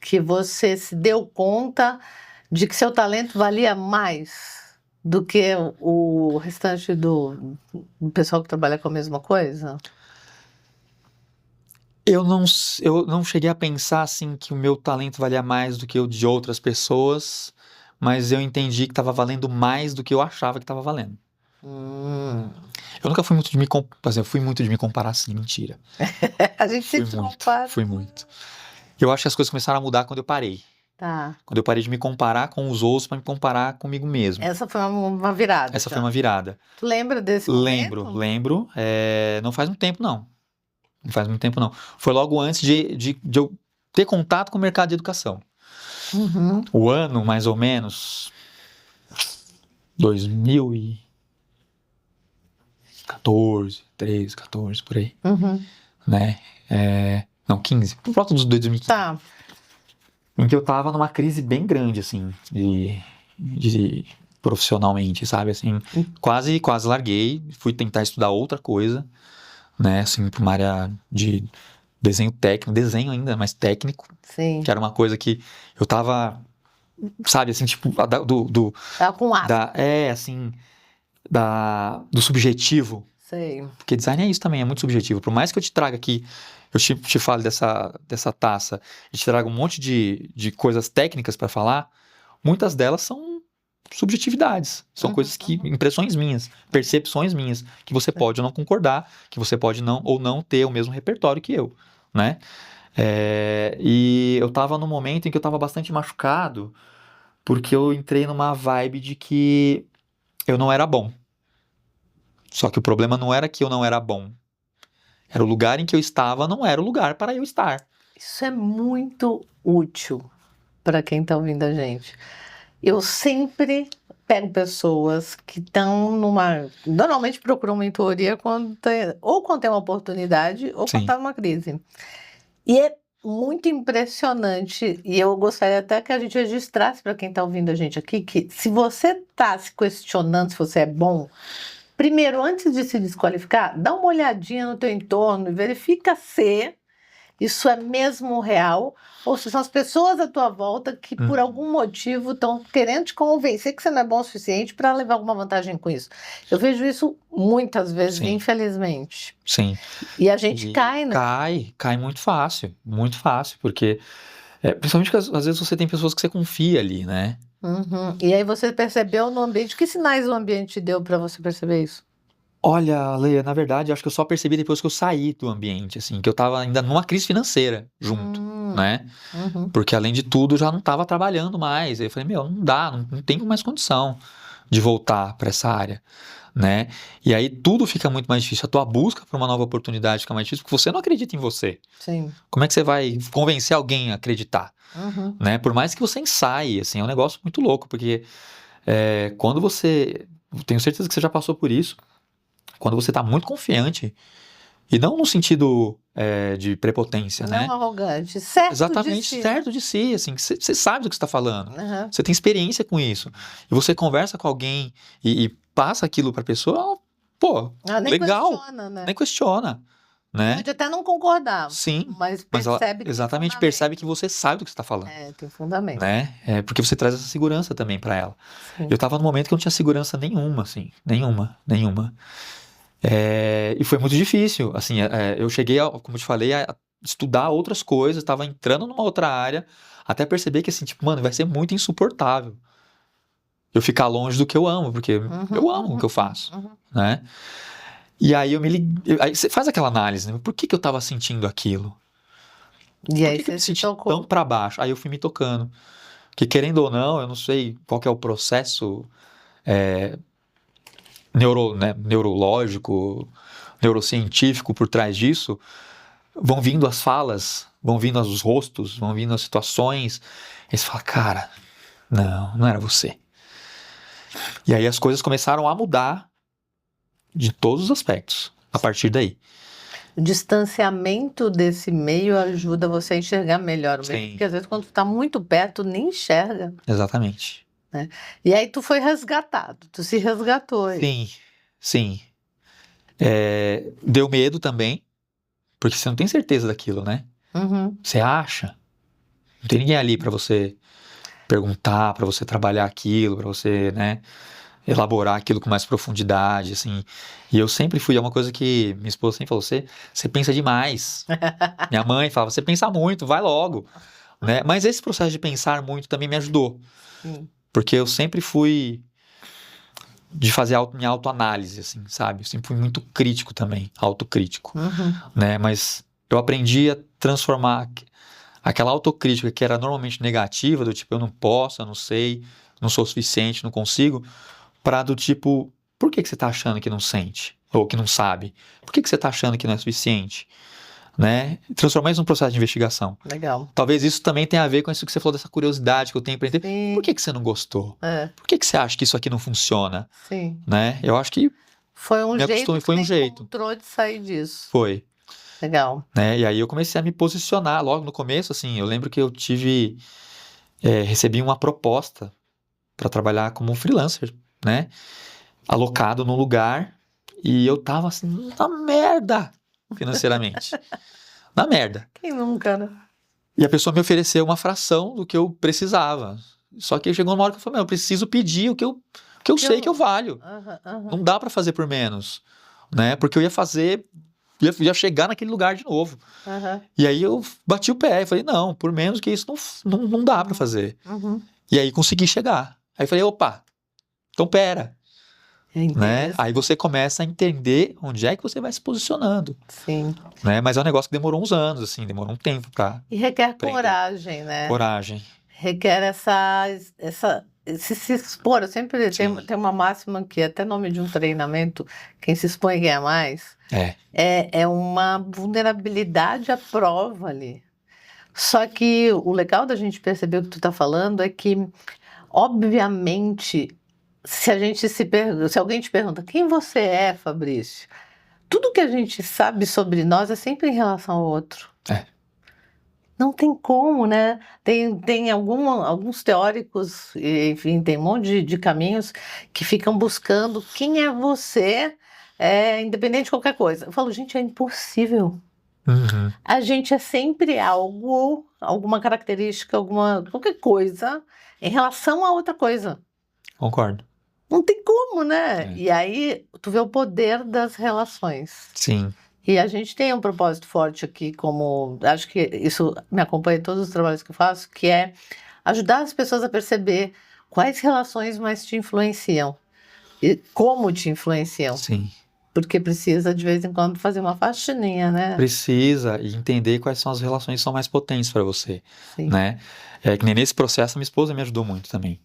que você se deu conta de que seu talento valia mais do que o restante do pessoal que trabalha com a mesma coisa? Eu não cheguei a pensar, assim, que o meu talento valia mais do que o de outras pessoas, mas eu entendi que estava valendo mais do que eu achava que estava valendo. Hum. Eu nunca fui muito de me comparar, eu fui muito de me comparar assim, mentira. A gente Fui sempre se muito, compara. fui muito. Eu acho que as coisas começaram a mudar quando eu parei. Tá. Quando eu parei de me comparar com os outros para me comparar comigo mesmo. Essa foi uma virada, Essa foi então. uma virada. Tu lembra desse momento? Lembro. Não faz muito tempo, não. Não faz muito tempo, não. Foi logo antes de eu ter contato com o mercado de educação. Uhum. O ano, mais ou menos, 2014, 13, 14, por aí, Uhum. né? Não, 15, por volta dos 2015. Tá. Em que eu tava numa crise bem grande, assim, de profissionalmente, sabe, assim, quase larguei, fui tentar estudar outra coisa, né, assim, pra uma área de desenho técnico, desenho ainda, mas técnico, Sim. que era uma coisa que eu tava, sabe, assim, tipo, Tava com asco. assim, do subjetivo, Sei. porque design é isso também, é muito subjetivo, por mais que eu te traga aqui, eu te fale dessa taça, e te traga um monte de coisas técnicas para falar, muitas delas são subjetividades, são coisas que, impressões minhas, percepções minhas, que você pode ou não concordar, que você pode não ter o mesmo repertório que eu, né? E eu tava num momento em que eu tava bastante machucado, porque eu entrei numa vibe de que eu não era bom. Só que o problema não era que eu não era bom. Era o lugar em que eu estava, não era o lugar para eu estar. Isso é muito útil para quem está ouvindo a gente. Eu sempre pego pessoas que estão numa. Normalmente procuram mentoria ou quando tem uma oportunidade ou Sim. quando está numa crise. E é muito impressionante, e eu gostaria até que a gente registrasse para quem está ouvindo a gente aqui, que se você está se questionando se você é bom, primeiro, antes de se desqualificar, dá uma olhadinha no teu entorno e verifica se isso é mesmo real ou se são as pessoas à tua volta que por algum motivo estão querendo te convencer que você não é bom o suficiente para levar alguma vantagem com isso. Eu vejo isso muitas vezes, Sim. infelizmente. Sim. E a gente cai, né? Cai muito fácil, porque principalmente que às vezes você tem pessoas que você confia ali, né? Uhum. E aí você percebeu no ambiente, que sinais o ambiente deu para você perceber isso? Olha, Leia, na verdade, acho que eu só percebi depois que eu saí do ambiente, assim, que eu tava ainda numa crise financeira junto, né? Uhum. Porque além de tudo, eu já não tava trabalhando mais. Aí eu falei, não dá, não tenho mais condição de voltar para essa área, né? E aí tudo fica muito mais difícil. A tua busca por uma nova oportunidade fica mais difícil porque você não acredita em você. Sim. Como é que você vai convencer alguém a acreditar, né? Por mais que você ensaie, assim, é um negócio muito louco, porque quando você... Tenho certeza que você já passou por isso. Quando você tá muito confiante, e não no sentido de prepotência, né? Não arrogante, certo Exatamente, de si. certo de si, assim, você sabe do que você está falando, Uhum. você tem experiência com isso, e você conversa com alguém e passa aquilo para a pessoa, pô, Nem legal, questiona, né? nem questiona, né? Pode até não concordar, Sim, mas mas ela percebe que exatamente tem percebe que você sabe do que você está falando, tem fundamento. né? Porque você traz essa segurança também para ela. Sim. Eu tava num momento que eu não tinha segurança nenhuma, assim, nenhuma. E foi muito difícil, assim, eu cheguei, como eu te falei, a estudar outras coisas, estava entrando numa outra área, até perceber que, assim, tipo, mano, vai ser muito insuportável eu ficar longe do que eu amo, porque eu amo o que eu faço, né? E aí eu me liguei, aí você faz aquela análise, né? Por que eu tava sentindo aquilo? E aí Por que eu você me se senti tocou. tão pra baixo? Aí eu fui me tocando, que querendo ou não, eu não sei qual que é o processo neurológico, neurocientífico por trás disso, vão vindo as falas, vão vindo os rostos, vão vindo as situações, e você fala, cara, não era você. E aí as coisas começaram a mudar de todos os aspectos, a partir daí. O distanciamento desse meio ajuda você a enxergar melhor o meio, Sim. porque às vezes quando tu tá muito perto, tu nem enxerga. Exatamente. E aí tu foi resgatado, tu se resgatou. Sim. Deu medo também, porque você não tem certeza daquilo, né? Você acha? Não tem ninguém ali pra você perguntar, pra você trabalhar aquilo, pra você, né, elaborar aquilo com mais profundidade, assim. E eu sempre fui, é uma coisa que minha esposa sempre falou, você pensa demais. Minha mãe falava, você pensa muito, vai logo, né? Mas esse processo de pensar muito também me ajudou. Porque eu sempre fui de fazer minha autoanálise, assim, sabe? Eu sempre fui muito crítico também, autocrítico, né? Mas eu aprendi a transformar aquela autocrítica que era normalmente negativa, do tipo, eu não posso, eu não sei, não sou o suficiente, não consigo, para do tipo, por que você tá achando que não sente? Ou que não sabe? Por que você tá achando que não é suficiente? Né? Transformar isso num processo de investigação. Legal. Talvez isso também tenha a ver com isso que você falou, dessa curiosidade que eu tenho para entender. Sim. Por que você não gostou? É, Por que você acha que isso aqui não funciona? sim. Né? Eu acho que Foi um me jeito acostumei, que foi um você jeito. encontrou de sair disso. Foi. Legal. Né? E aí eu comecei a me posicionar logo no começo, assim, eu lembro que eu recebi uma proposta para trabalhar como um freelancer, né? Alocado num lugar e eu tava assim, na merda financeiramente. Na merda. Quem nunca, né? E a pessoa me ofereceu uma fração do que eu precisava. Só que chegou uma hora que eu falei, eu preciso pedir o que eu sei que eu valho. Não dá para fazer por menos, né? Porque eu ia fazer, ia chegar naquele lugar de novo. E aí eu bati o pé e falei, não, por menos que isso não dá para fazer. E aí consegui chegar. Aí falei, opa, então pera. Né? Aí você começa a entender onde é que você vai se posicionando. Sim. Né? Mas é um negócio que demorou uns anos, assim, demorou um tempo para E requer aprender. coragem, né? Coragem. Requer se expor. Eu sempre tenho uma máxima que até nome de um treinamento, quem se expõe ganha mais. É uma vulnerabilidade à prova ali. Só que o legal da gente perceber o que tu tá falando é que, obviamente, se alguém te pergunta quem você é, Fabrício, tudo que a gente sabe sobre nós é sempre em relação ao outro. Não tem como, né? Tem alguns teóricos, enfim, tem um monte de caminhos que ficam buscando quem é você, independente de qualquer coisa. Eu falo, gente, é impossível. A gente é sempre algo, alguma característica, qualquer coisa em relação a outra coisa. Concordo. Não tem como, né? E aí tu vê o poder das relações. Sim. E a gente tem um propósito forte aqui, acho que isso me acompanha em todos os trabalhos que eu faço, que é ajudar as pessoas a perceber quais relações mais te influenciam e como te influenciam. Sim. Porque precisa, de vez em quando, fazer uma faxininha, né? Precisa e entender quais são as relações que são mais potentes para você, Sim. né? Que nem nesse processo, minha esposa me ajudou muito também.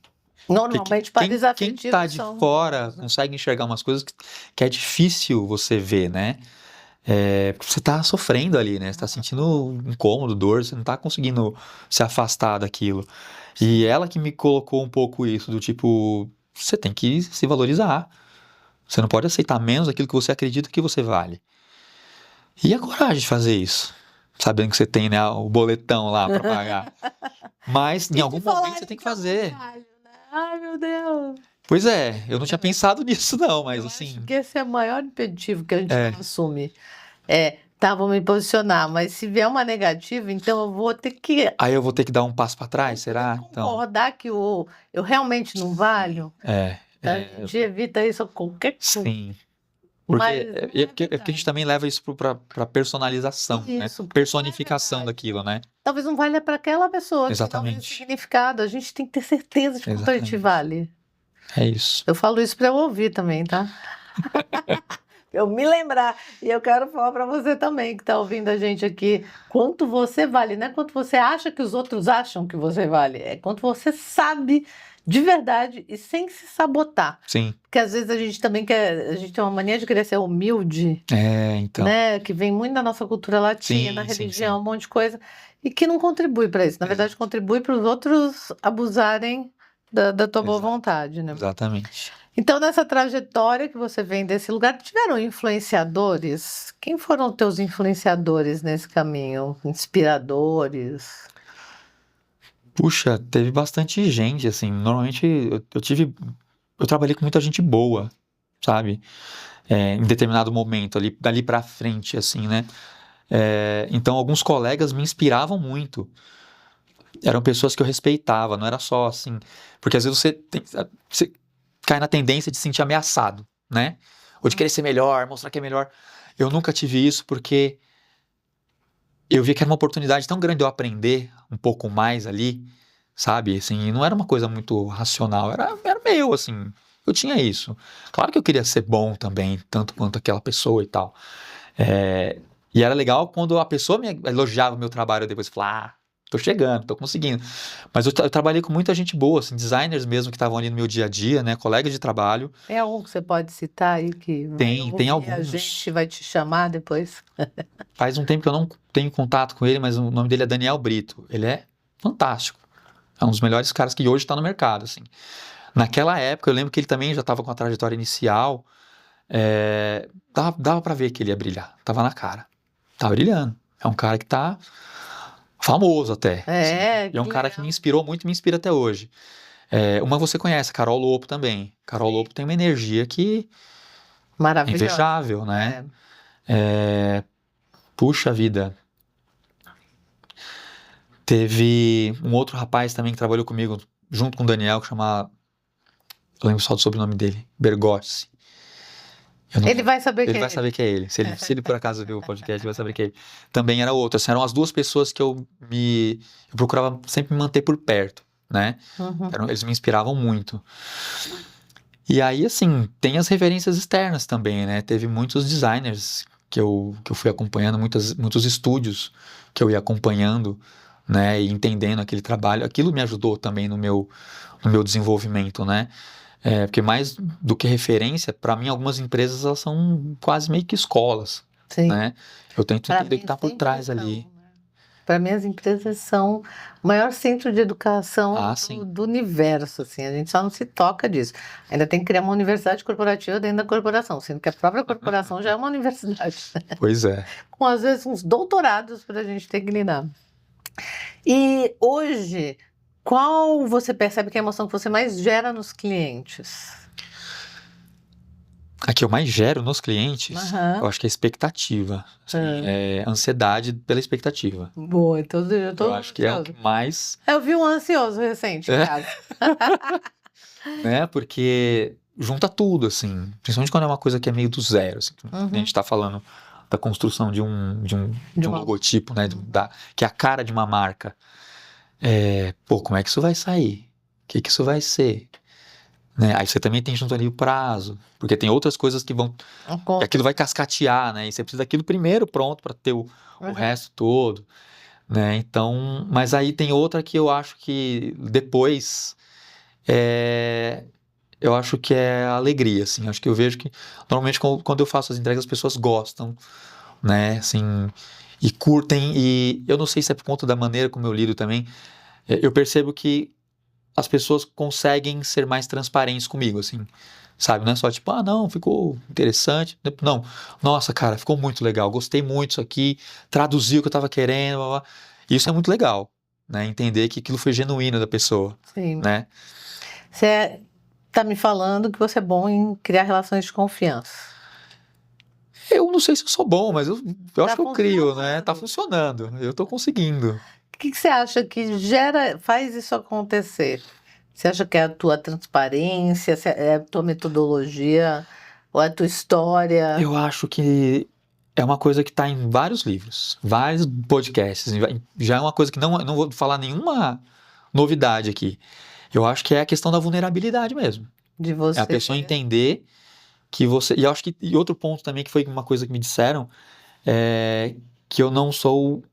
Normalmente, pares afetivos quem tá de fora consegue enxergar umas coisas que é difícil você ver, né? Porque você tá sofrendo ali, né? Você tá sentindo incômodo, dor, você não tá conseguindo se afastar daquilo. E ela que me colocou um pouco isso, do tipo, você tem que se valorizar. Você não pode aceitar menos aquilo que você acredita que você vale. E a coragem de fazer isso, sabendo que você tem, né, o boletão lá para pagar. Mas em algum momento você tem que fazer. Ai, meu Deus. Pois é, eu não tinha pensado nisso não, mas assim... Acho que esse é o maior impeditivo que a gente não assume. Tá, vou me posicionar, mas se vier uma negativa, então eu vou ter que... Aí eu vou ter que dar um passo para trás, será? Concordar que eu realmente não valho? A gente evita isso a qualquer custo. Sim. Porque a gente também leva isso para personalização, né? Personificação daquilo, né? Talvez não valha para aquela pessoa. Exatamente. Que não tem significado. A gente tem que ter certeza de quanto a gente vale. É isso. Eu falo isso para eu ouvir também, tá? Eu me lembrar. E eu quero falar para você também, que está ouvindo a gente aqui, quanto você vale. Não é quanto você acha que os outros acham que você vale. É quanto você sabe de verdade e sem se sabotar. Sim. Porque às vezes a gente também a gente tem uma mania de querer ser humilde. Então. Né? Que vem muito da nossa cultura latina, religião, um monte de coisa. E que não contribui para isso. Na verdade, contribui para os outros abusarem da tua boa vontade, né? Exatamente. Então, nessa trajetória que você vem desse lugar, tiveram influenciadores? Quem foram teus influenciadores nesse caminho? Inspiradores? Puxa, teve bastante gente, assim, normalmente eu trabalhei com muita gente boa, sabe? Em determinado momento, dali pra frente, assim, né? Então, alguns colegas me inspiravam muito. Eram pessoas que eu respeitava, não era só assim... Porque às vezes você cai na tendência de se sentir ameaçado, né? Ou de querer ser melhor, mostrar que é melhor. Eu nunca tive isso porque eu vi que era uma oportunidade tão grande de eu aprender um pouco mais ali, sabe? Assim, não era uma coisa muito racional, era meu, assim, eu tinha isso. Claro que eu queria ser bom também, tanto quanto aquela pessoa e tal. E era legal quando a pessoa me elogiava o meu trabalho, eu depois falava, tô chegando, tô conseguindo. Mas eu trabalhei com muita gente boa, assim, designers mesmo que estavam ali no meu dia a dia, né, colegas de trabalho. É algum que você pode citar aí que vai Tem ouvir a alguns. gente vai te chamar depois? Faz um tempo que eu não tenho contato com ele, mas o nome dele é Daniel Brito. Ele é fantástico. É um dos melhores caras que hoje está no mercado, assim. Naquela época, eu lembro que ele também já estava com a trajetória inicial. Dava para ver que ele ia brilhar. Tava na cara. Tá brilhando. É um cara que tá famoso até. Assim. E é um Que cara que legal. me inspirou muito e me inspira até hoje. Uma você conhece, Carol Lopo também. Carol Sim. Lopo tem uma energia que é Maravilhosa. invejável, né? Puxa vida. Teve um outro rapaz também que trabalhou comigo, junto com o Daniel, que chama... Eu lembro só do sobrenome dele. Bergossi. Ele vai saber Ele que é vai ele. saber que é ele. Se ele por acaso viu o podcast, ele vai saber que é ele. Também era outro. Assim, eram as duas pessoas que eu procurava sempre me manter por perto, né? Uhum. Eles me inspiravam muito. E aí, assim, tem as referências externas também, né? Teve muitos designers que eu fui acompanhando, muitos estúdios que eu ia acompanhando, né? E entendendo aquele trabalho. Aquilo me ajudou também no meu desenvolvimento, né? Porque mais do que referência, para mim, algumas empresas elas são quase meio que escolas, Sim. né? Eu tento Pra entender o mim que está por sempre trás são, ali. né? Para mim, as empresas são o maior centro de educação Ah, sim. do universo, assim. A gente só não se toca disso. Ainda tem que criar uma universidade corporativa dentro da corporação, sendo que a própria corporação já é uma universidade, Pois é. com às vezes uns doutorados para a gente ter que lidar. E hoje, qual você percebe que é a emoção que você mais gera nos clientes? A que eu mais gero nos clientes, Aham. eu acho que é expectativa. Assim, é ansiedade pela expectativa. Boa, então eu tô Eu acho que é o ansiosa. que mais, Eu vi um ansioso recente em casa. né? Porque junta tudo, assim. Principalmente quando é uma coisa que é meio do zero, assim. A gente tá falando da construção de um uma- logotipo, né? Que é a cara de uma marca. Como é que isso vai sair? O que isso vai ser? Né? Aí você também tem junto ali o prazo, porque tem outras coisas que aquilo vai cascatear, né? E você precisa daquilo primeiro pronto para ter o resto todo, né? Então, mas aí tem outra que eu acho que depois eu acho que é a alegria, assim. Acho que eu vejo que normalmente quando eu faço as entregas as pessoas gostam, né? Assim, e curtem, e eu não sei se é por conta da maneira como eu lido também, eu percebo que as pessoas conseguem ser mais transparentes comigo, assim, sabe? Não é só tipo, não, ficou interessante. Não, nossa, cara, ficou muito legal, gostei muito disso aqui, traduziu o que eu tava querendo, blá, blá. Isso é muito legal, né? Entender que aquilo foi genuíno da pessoa, Sim. né? Você tá me falando que você é bom em criar relações de confiança. Eu não sei se eu sou bom, mas eu acho que eu crio, né? funcionando. Tá funcionando, eu tô conseguindo. O que você acha que faz isso acontecer? Você acha que é a tua transparência, se é a tua metodologia, ou é a tua história? Eu acho que é uma coisa que está em vários livros, vários podcasts. Já é uma coisa que não vou falar nenhuma novidade aqui. Eu acho que é a questão da vulnerabilidade mesmo. De você. É a pessoa entender que você... E eu acho que... E outro ponto também, que foi uma coisa que me disseram, é que eu não sou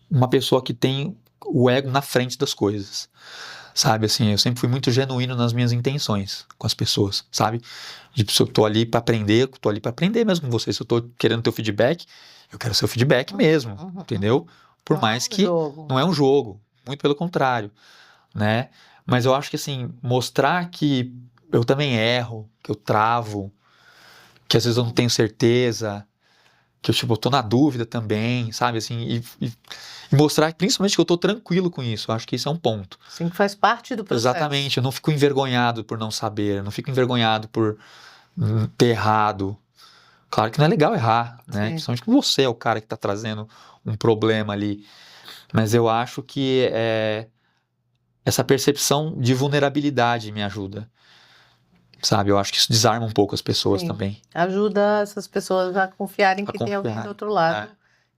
uma pessoa que tem o ego na frente das coisas. Sabe, assim, eu sempre fui muito genuíno nas minhas intenções com as pessoas, sabe? Se eu tô ali para aprender, eu tô ali para aprender mesmo com você. Se eu tô querendo teu feedback, eu quero seu feedback mesmo, entendeu? Por mais que não é um jogo, muito pelo contrário, né? Mas eu acho que, assim, mostrar que eu também erro, que eu travo, que às vezes eu não tenho certeza, que eu, tipo, eu tô na dúvida também, sabe, assim, e mostrar principalmente que eu tô tranquilo com isso, eu acho que isso é um ponto. Sim, que faz parte do processo. Exatamente, eu não fico envergonhado por não saber, eu não fico envergonhado por ter errado. Claro que não é legal errar, né? Sim. Principalmente que você é o cara que tá trazendo um problema ali, mas eu acho que essa percepção de vulnerabilidade me ajuda. Sabe, eu acho que isso desarma um pouco as pessoas também. Ajuda essas pessoas a confiarem que tem alguém do outro lado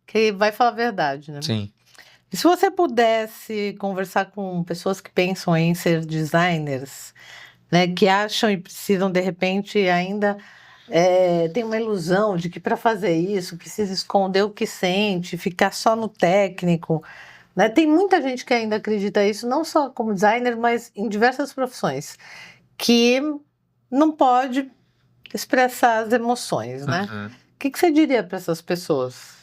que vai falar a verdade, né? Sim. E se você pudesse conversar com pessoas que pensam em ser designers, né, que acham e precisam, de repente, ainda tem uma ilusão de que para fazer isso precisa esconder o que sente, ficar só no técnico, né? Tem muita gente que ainda acredita isso, não só como designer, mas em diversas profissões, que não pode expressar as emoções, né? Uhum. O que você diria para essas pessoas?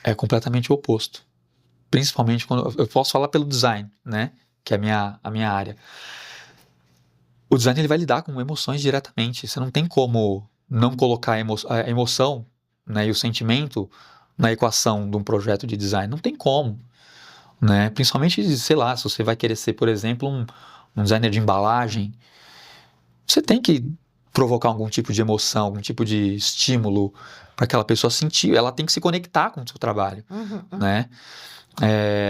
É completamente o oposto. Principalmente quando eu posso falar pelo design, né? Que é a minha área. O design ele vai lidar com emoções diretamente. Você não tem como não colocar a emoção, né, e o sentimento na equação de um projeto de design. Não tem como, né? Principalmente, sei lá, se você vai querer ser, por exemplo, um designer de embalagem, você tem que provocar algum tipo de emoção, algum tipo de estímulo para aquela pessoa sentir. Ela tem que se conectar com o seu trabalho, né?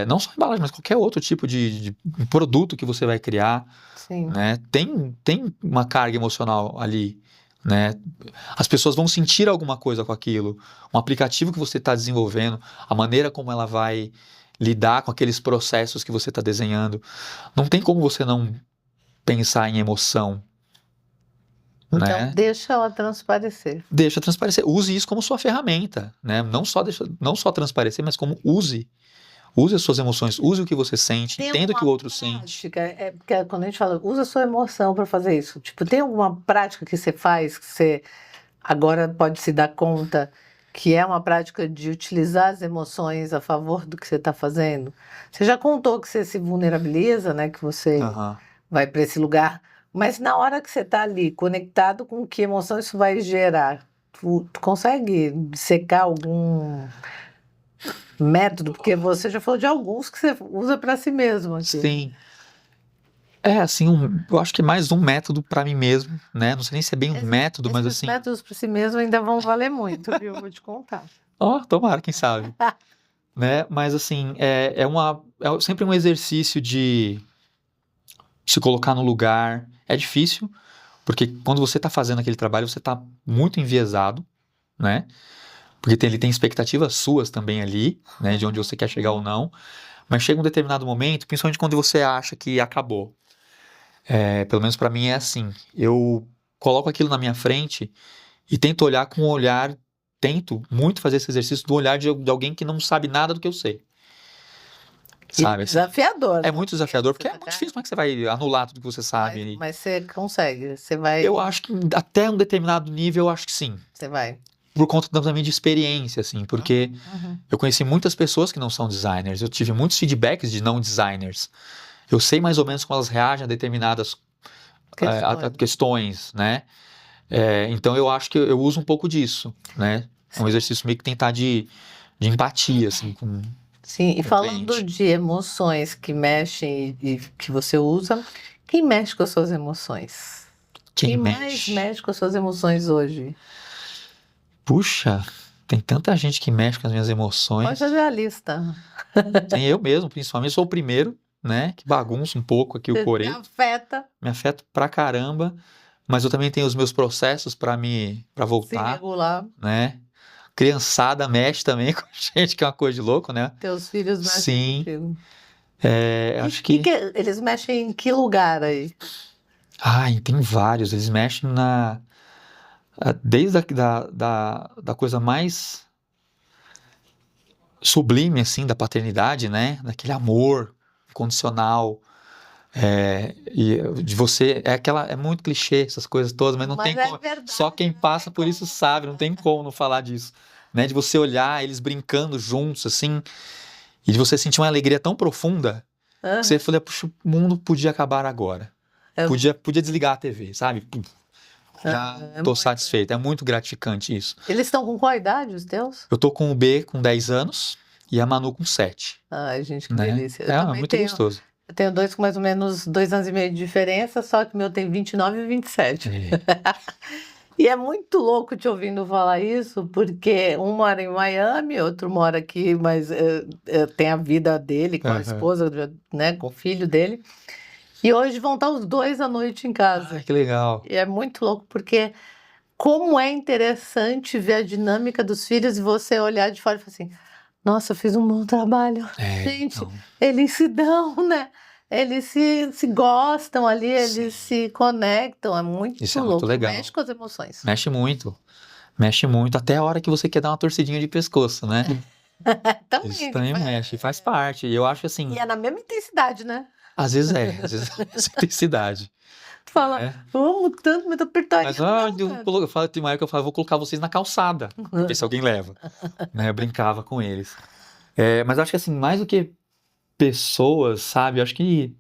Não só embalagem, mas qualquer outro tipo de produto que você vai criar, Sim. né? Tem uma carga emocional ali, né? As pessoas vão sentir alguma coisa com aquilo. Um aplicativo que você está desenvolvendo, a maneira como ela vai lidar com aqueles processos que você está desenhando. Não tem como você não pensar em emoção, Então, né? deixa ela transparecer. Deixa transparecer. Use isso como sua ferramenta, né? Não só transparecer, mas como use. Use as suas emoções, use o que você sente, Tem entenda o que o alguma outro sente. prática, porque quando a gente fala, usa a sua emoção para fazer isso. Tipo, tem alguma prática que você faz que você agora pode se dar conta que é uma prática de utilizar as emoções a favor do que você está fazendo? Você já contou que você se vulnerabiliza, né? Que você Aham. vai para esse lugar, mas na hora que você está ali, conectado com que emoção isso vai gerar, tu consegue secar algum método? Porque você já falou de alguns que você usa para si mesmo aqui. Sim. Assim, eu acho que é mais um método para mim mesmo, né? Não sei nem se é bem um método, mas Esses assim, métodos para si mesmo ainda vão valer muito, viu? Vou te contar. tomara, quem sabe, né? Mas assim, é sempre um exercício de se colocar no lugar. É difícil, porque quando você está fazendo aquele trabalho, você está muito enviesado, né? Porque ele tem expectativas suas também ali, né? De onde você quer chegar ou não. Mas chega um determinado momento, principalmente quando você acha que acabou. Pelo menos para mim é assim. Eu coloco aquilo na minha frente e tento olhar com um olhar. Tento muito fazer esse exercício do olhar de alguém que não sabe nada do que eu sei. E Sabe? Assim, desafiador, é né? muito desafiador, porque é Você muito tá- difícil. Como é que você vai anular tudo que você sabe ali? Mas você consegue, você vai, Eu acho que até um determinado nível, eu acho que sim. você vai. Por conta também de experiência, assim, porque eu conheci muitas pessoas que não são designers, eu tive muitos feedbacks de não designers. Eu sei mais ou menos como elas reagem a determinadas Questões. questões, né? Então eu acho que eu uso um pouco disso, né? É um exercício meio que tentar de empatia, assim, com Sim, e o falando cliente. de emoções que mexem e que você usa, quem mexe com as suas emoções? Quem mais mexe? mexe com as suas emoções hoje? Puxa, tem tanta gente que mexe com as minhas Pode emoções. fazer a lista. Tem eu mesmo, principalmente, sou o primeiro, né? Que bagunça um pouco aqui o Você coreto. afeta Me afeta pra caramba, mas eu também tenho os meus processos para se voltar, regular. né? Criançada mexe também com a gente, que é uma coisa de louco, né? Teus filhos mexem Sim, contigo. acho que... Eles mexem em que lugar aí? Ai, tem vários, eles mexem desde da coisa mais sublime, assim, da paternidade, né? Daquele amor incondicional, e de você, é muito clichê essas coisas todas, mas não Mas tem é como, verdade, só quem não tem passa por isso como. sabe, não tem como não falar disso, né? De você olhar eles brincando juntos, assim, e de você sentir uma alegria tão profunda, que você fala, puxa, o mundo podia acabar agora, É, podia desligar a TV, sabe? Já tô satisfeito, é muito gratificante isso. Eles estão com qual idade, os teus? Eu tô com o B com 10 anos e a Manu com 7, Ai, gente, que né? delícia. Eu também Muito gostoso. eu tenho dois com mais ou menos 2 anos e meio de diferença, só que o meu tem 29 e 27. E é muito louco te ouvindo falar isso, porque um mora em Miami, outro mora aqui, mas tem a vida dele com a Aham. esposa, né, com o filho dele. E hoje vão estar os dois à noite em casa. Ai, que legal. E é muito louco, porque como é interessante ver a dinâmica dos filhos e você olhar de fora e falar assim, Nossa, eu fiz um bom trabalho. Gente, Então, eles se dão, né? Eles se gostam ali, eles sim, se conectam. É muito isso é muito louco. legal. Mexe com as emoções. Mexe muito, até a hora que você quer dar uma torcidinha de pescoço, né? Isso Também. também mexe, faz parte. E eu acho E assim, é na mesma intensidade, né? às vezes é essa intensidade, Tu fala, né? eu amo tanto, mas tô apertadinha. Mas eu falo, tem uma época que eu falo, vou colocar vocês na calçada, pra ver se alguém leva, né? Eu brincava com eles. Mas eu acho que assim, mais do que pessoas, sabe? Eu acho que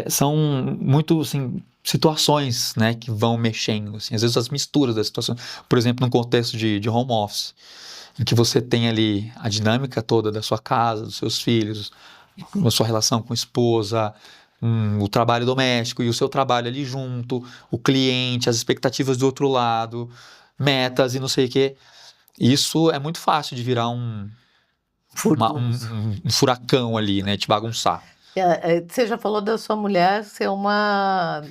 são muito, assim, situações, né, que vão mexendo, assim, às vezes as misturas das situações. Por exemplo, num contexto de home office, em que você tem ali a dinâmica toda da sua casa, dos seus filhos, a sua relação com a esposa, o trabalho doméstico e o seu trabalho ali junto, o cliente, as expectativas do outro lado, metas e não sei o quê. Isso é muito fácil de virar um Furioso. furacão ali, né, te bagunçar. Você já falou da sua mulher ser uma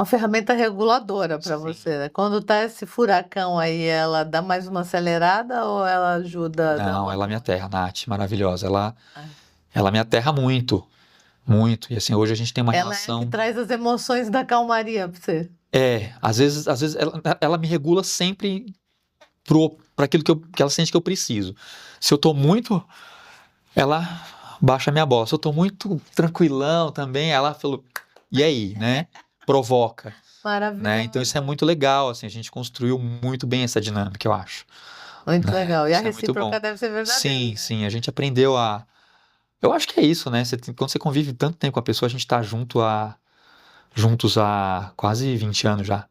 ferramenta reguladora para Sim. você, né? Quando tá esse furacão aí, ela dá mais uma acelerada ou ela ajuda a dar Não, uma ela me boa? aterra, Nath, maravilhosa. Ai. Ela me aterra muito, muito. E assim, hoje a gente tem uma Ela é a que relação. traz as emoções da calmaria para você. Às vezes ela me regula sempre para aquilo que ela sente que eu preciso. Se eu tô muito, ela baixa a minha bola. Se eu tô muito tranquilão também, ela falou, e aí, né? Provoca, né? Então isso é Maravilhosa. muito legal, assim, a gente construiu muito bem essa dinâmica, eu acho, Muito né? legal. E a Isso é muito recíproca bom. deve ser verdadeira, Sim, né? sim, a gente aprendeu a. Eu acho que é isso, né? Quando você convive tanto tempo com a pessoa, a gente tá juntos há quase 20 anos já.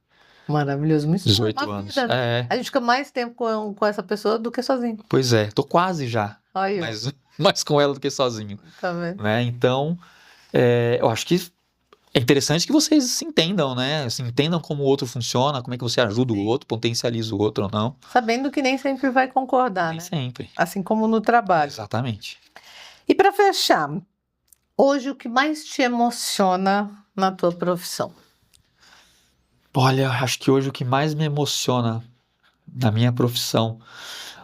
Maravilhoso. Isso é 18 uma anos. vida, né? A gente fica mais tempo com essa pessoa do que sozinho. Pois é, tô quase já, Aí, ó. mas mais com ela do que sozinho, Tá vendo? né? Então, eu acho que é interessante que vocês se entendam, né? Se entendam como o outro funciona, como é que você ajuda o Sim. outro, potencializa o outro ou não. Sabendo que nem sempre vai concordar, Nem né? sempre. Assim como no trabalho. Exatamente. E para fechar, hoje o que mais te emociona na tua profissão? Olha, acho que hoje o que mais me emociona na minha profissão,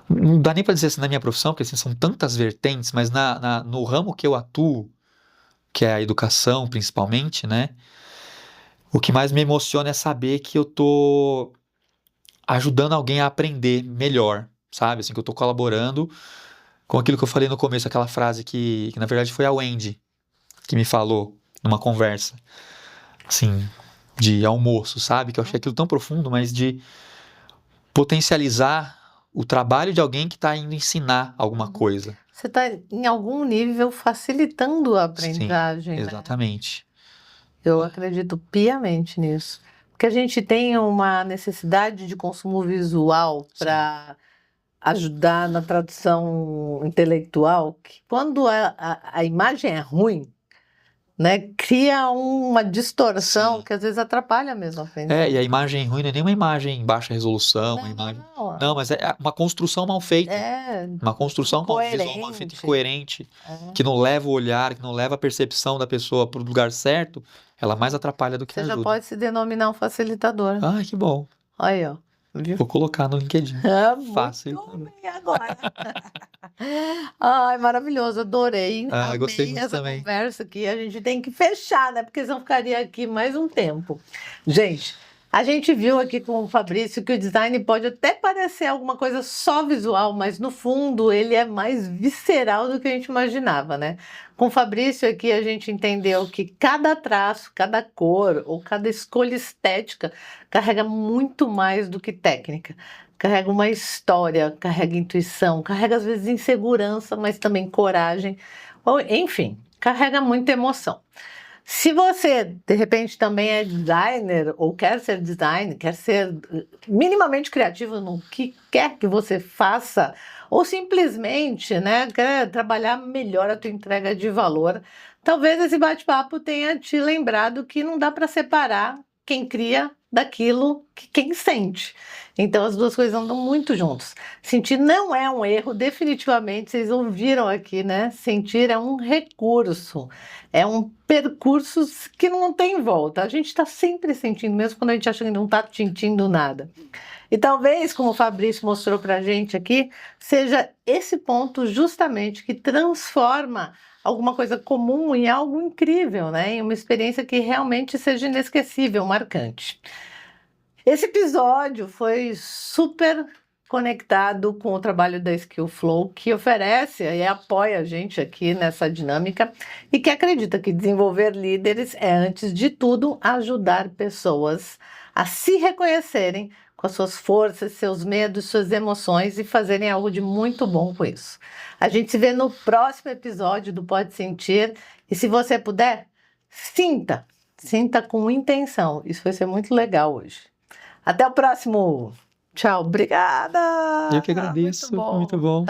não dá nem para dizer assim na minha profissão, porque assim, são tantas vertentes, mas no ramo que eu atuo, que é a educação principalmente, né? O que mais me emociona é saber que eu tô ajudando alguém a aprender melhor, sabe? Assim, que eu tô colaborando com aquilo que eu falei no começo, aquela frase que na verdade foi a Wendy que me falou numa conversa, assim, de almoço, sabe? Que eu achei aquilo tão profundo, mas de potencializar o trabalho de alguém que está indo ensinar alguma coisa. Você está, em algum nível, facilitando a Sim, aprendizagem, né? exatamente. Eu acredito piamente nisso. Porque a gente tem uma necessidade de consumo visual Sim. para ajudar na tradução intelectual, que quando a imagem é ruim, né, cria uma distorção Sim. que às vezes atrapalha mesmo a E a aprendizagem. imagem ruim não é nem uma imagem em baixa resolução, uma imagem... Não, Não, mas é uma construção mal feita. é Uma construção visual mal feita, incoerente. incoerente, É. que não leva o olhar, que não leva a percepção da pessoa para o lugar certo, ela mais atrapalha do que Você já ajuda. pode se denominar um facilitador. Ai, que bom. Aí, ó. Viu? Vou colocar no LinkedIn. Muito Facilitador. bem agora. Ai, maravilhoso, adorei. Gostei Amei muito essa também. conversa aqui. A gente tem que fechar, né? Porque senão ficaria aqui mais um tempo. Gente, a gente viu aqui com o Fabrício que o design pode até parecer alguma coisa só visual, mas no fundo ele é mais visceral do que a gente imaginava, né? Com o Fabrício aqui a gente entendeu que cada traço, cada cor ou cada escolha estética carrega muito mais do que técnica. Carrega uma história, carrega intuição, carrega às vezes insegurança, mas também coragem. Ou, enfim, carrega muita emoção. Se você, de repente, também é designer ou quer ser designer, quer ser minimamente criativo no que quer que você faça, ou simplesmente, né, quer trabalhar melhor a tua entrega de valor, talvez esse bate-papo tenha te lembrado que não dá para separar quem cria daquilo que quem sente. Então as duas coisas andam muito juntos. Sentir não é um erro, definitivamente, vocês ouviram aqui, né? Sentir é um recurso, é um percurso que não tem volta. A gente está sempre sentindo, mesmo quando a gente acha que não está sentindo nada. E talvez, como o Fabrício mostrou para a gente aqui, seja esse ponto justamente que transforma alguma coisa comum em algo incrível, né? Em uma experiência que realmente seja inesquecível, marcante. Esse episódio foi super conectado com o trabalho da Skill Flow, que oferece e apoia a gente aqui nessa dinâmica e que acredita que desenvolver líderes é, antes de tudo, ajudar pessoas a se reconhecerem com as suas forças, seus medos, suas emoções e fazerem algo de muito bom com isso. A gente se vê no próximo episódio do Pode Sentir e se você puder, sinta com intenção. Isso vai ser muito legal hoje. Até o próximo. Tchau, obrigada. Eu que agradeço, foi muito bom.